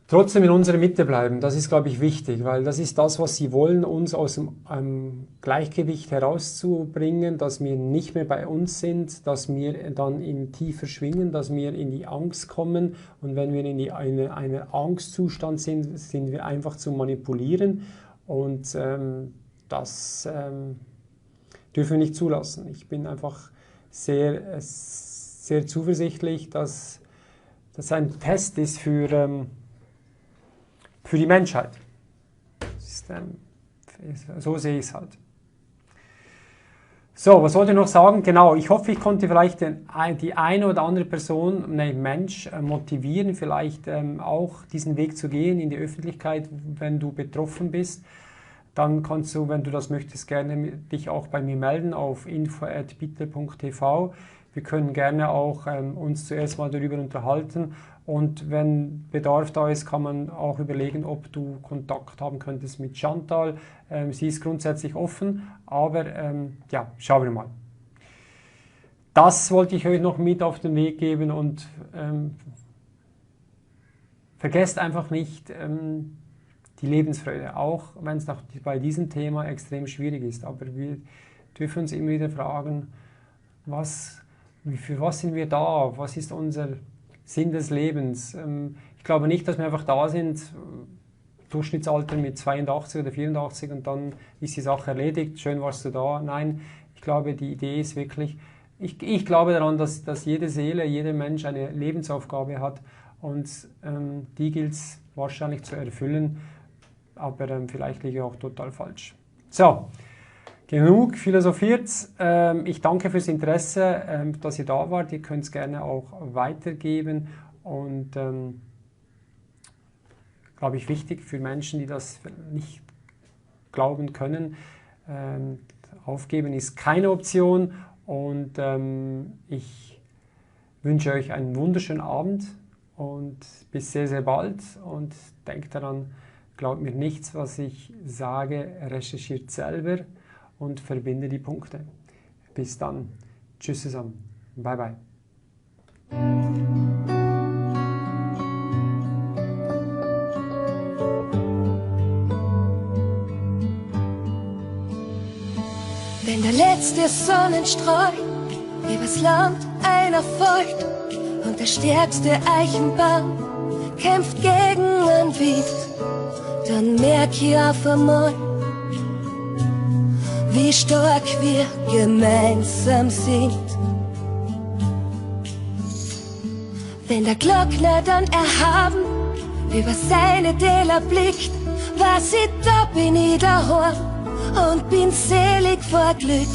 Trotzdem in unserer Mitte bleiben, das ist, glaube ich, wichtig, weil das ist das, was sie wollen, uns aus dem Gleichgewicht herauszubringen, dass wir nicht mehr bei uns sind, dass wir dann in tiefer schwingen, dass wir in die Angst kommen. Und wenn wir in einen Angstzustand sind, sind wir einfach zu manipulieren. Und das dürfen wir nicht zulassen. Ich bin einfach sehr, sehr zuversichtlich, dass das ein Test ist für die Menschheit. So sehe ich es halt. So, was wollte ich noch sagen? Genau, ich hoffe, ich konnte vielleicht die eine oder andere Person, Mensch, motivieren, vielleicht auch diesen Weg zu gehen in die Öffentlichkeit, wenn du betroffen bist. Dann kannst du, wenn du das möchtest, gerne dich auch bei mir melden auf info@bitte.tv. Wir können gerne auch uns zuerst mal darüber unterhalten und wenn Bedarf da ist, kann man auch überlegen, ob du Kontakt haben könntest mit Chantal. Sie ist grundsätzlich offen, aber ja, schauen wir mal. Das wollte ich euch noch mit auf den Weg geben und vergesst einfach nicht die Lebensfreude, auch wenn es bei diesem Thema extrem schwierig ist. Aber wir dürfen uns immer wieder fragen, für was sind wir da? Was ist unser Sinn des Lebens? Ich glaube nicht, dass wir einfach da sind, Durchschnittsalter mit 82 oder 84 und dann ist die Sache erledigt, schön warst du da. Nein, ich glaube, die Idee ist wirklich, ich glaube daran, dass jede Seele, jeder Mensch eine Lebensaufgabe hat und die gilt es wahrscheinlich zu erfüllen, aber vielleicht liege ich auch total falsch. So. Genug philosophiert. Ich danke fürs Interesse, dass ihr da wart. Ihr könnt es gerne auch weitergeben. Und glaube ich, wichtig für Menschen, die das nicht glauben können. Aufgeben ist keine Option. Und ich wünsche euch einen wunderschönen Abend und bis sehr, sehr bald. Und denkt daran, glaubt mir nichts, was ich sage, recherchiert selber und verbinde die Punkte. Bis dann. Tschüss zusammen. Bye, bye. Wenn der letzte Sonnenstrahl übers Land einer folgt und der stärkste Eichenbaum kämpft gegen den Wind, dann merk ich auf einmal, wie stark wir gemeinsam sind. Wenn der Glockner dann erhaben über seine Täler blickt, weiß ich, da bin ich daheim und bin selig vor Glück.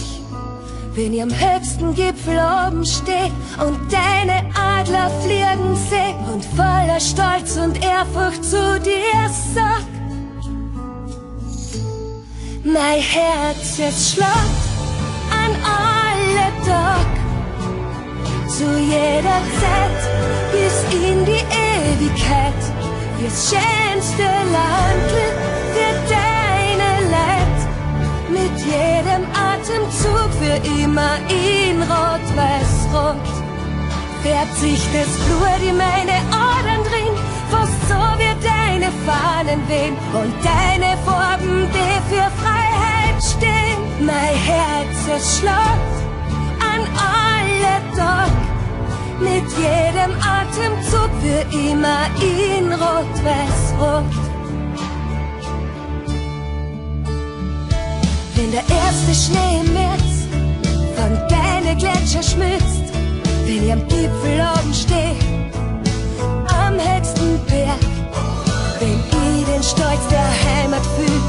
Wenn ich am höchsten Gipfel oben steh und deine Adler fliegen seh und voller Stolz und Ehrfurcht zu dir sag: Mein Herz, es schlägt an alle Tag, zu jeder Zeit bis in die Ewigkeit, fürs schönste Landl, für deine Leid, mit jedem Atemzug für immer in Rot-Weiß-Rot. Färbt sich das Blut in meine Adern drin, fast so wie deine Fahnen wehen und deine Farben, die für Freiheit stehen. Mein Herz, es schlägt an alle Tag, mit jedem Atemzug für immer in Rot-Weiß-Rot. Wenn der erste Schnee im März von deine Gletscher schmilzt, wenn ich am Gipfel oben steh, am höchsten Berg, wenn ich den Stolz der Heimat fühl,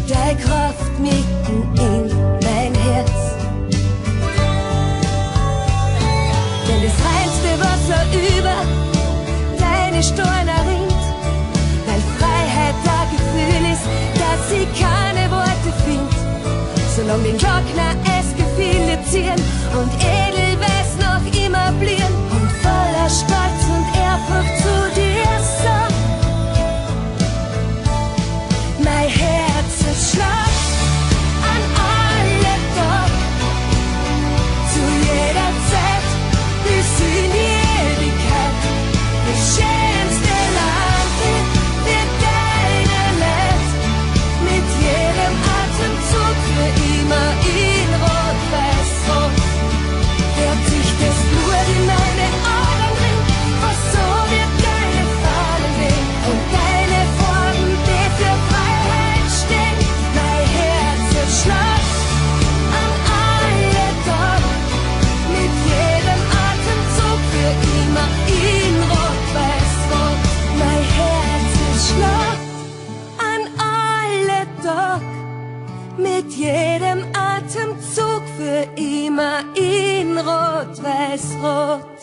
deine Kraft mitten in mein Herz. Wenn das reinste Wasser über deine Storner rinnt, weil Freiheit da Gefühl ist, dass ich keine Worte find, solange den Glockner es Gefühle ziehen und Edelweiß noch immer blieren und voller Stolz und Ehrfurcht zu dir sag: Mein Herz, es schlägt an alle Tag, zu jeder Zeit bis in die Ewigkeit, das schönste Land für deine Leid, mit jedem Atemzug für immer in Rot-Weiß-Rot. Färbt sich das Blut in meine Augen drin, was so wird deine Fahnen wehen und deine Farben, die für Freiheit stehen. Mein Herz, es schlägt an alle Tag, mit jedem Atemzug für immer in Rot-Weiß-Rot. Mein Herz, es schlägt an alle Tag, mit jedem Atemzug für immer in Rot-Weiß-Rot.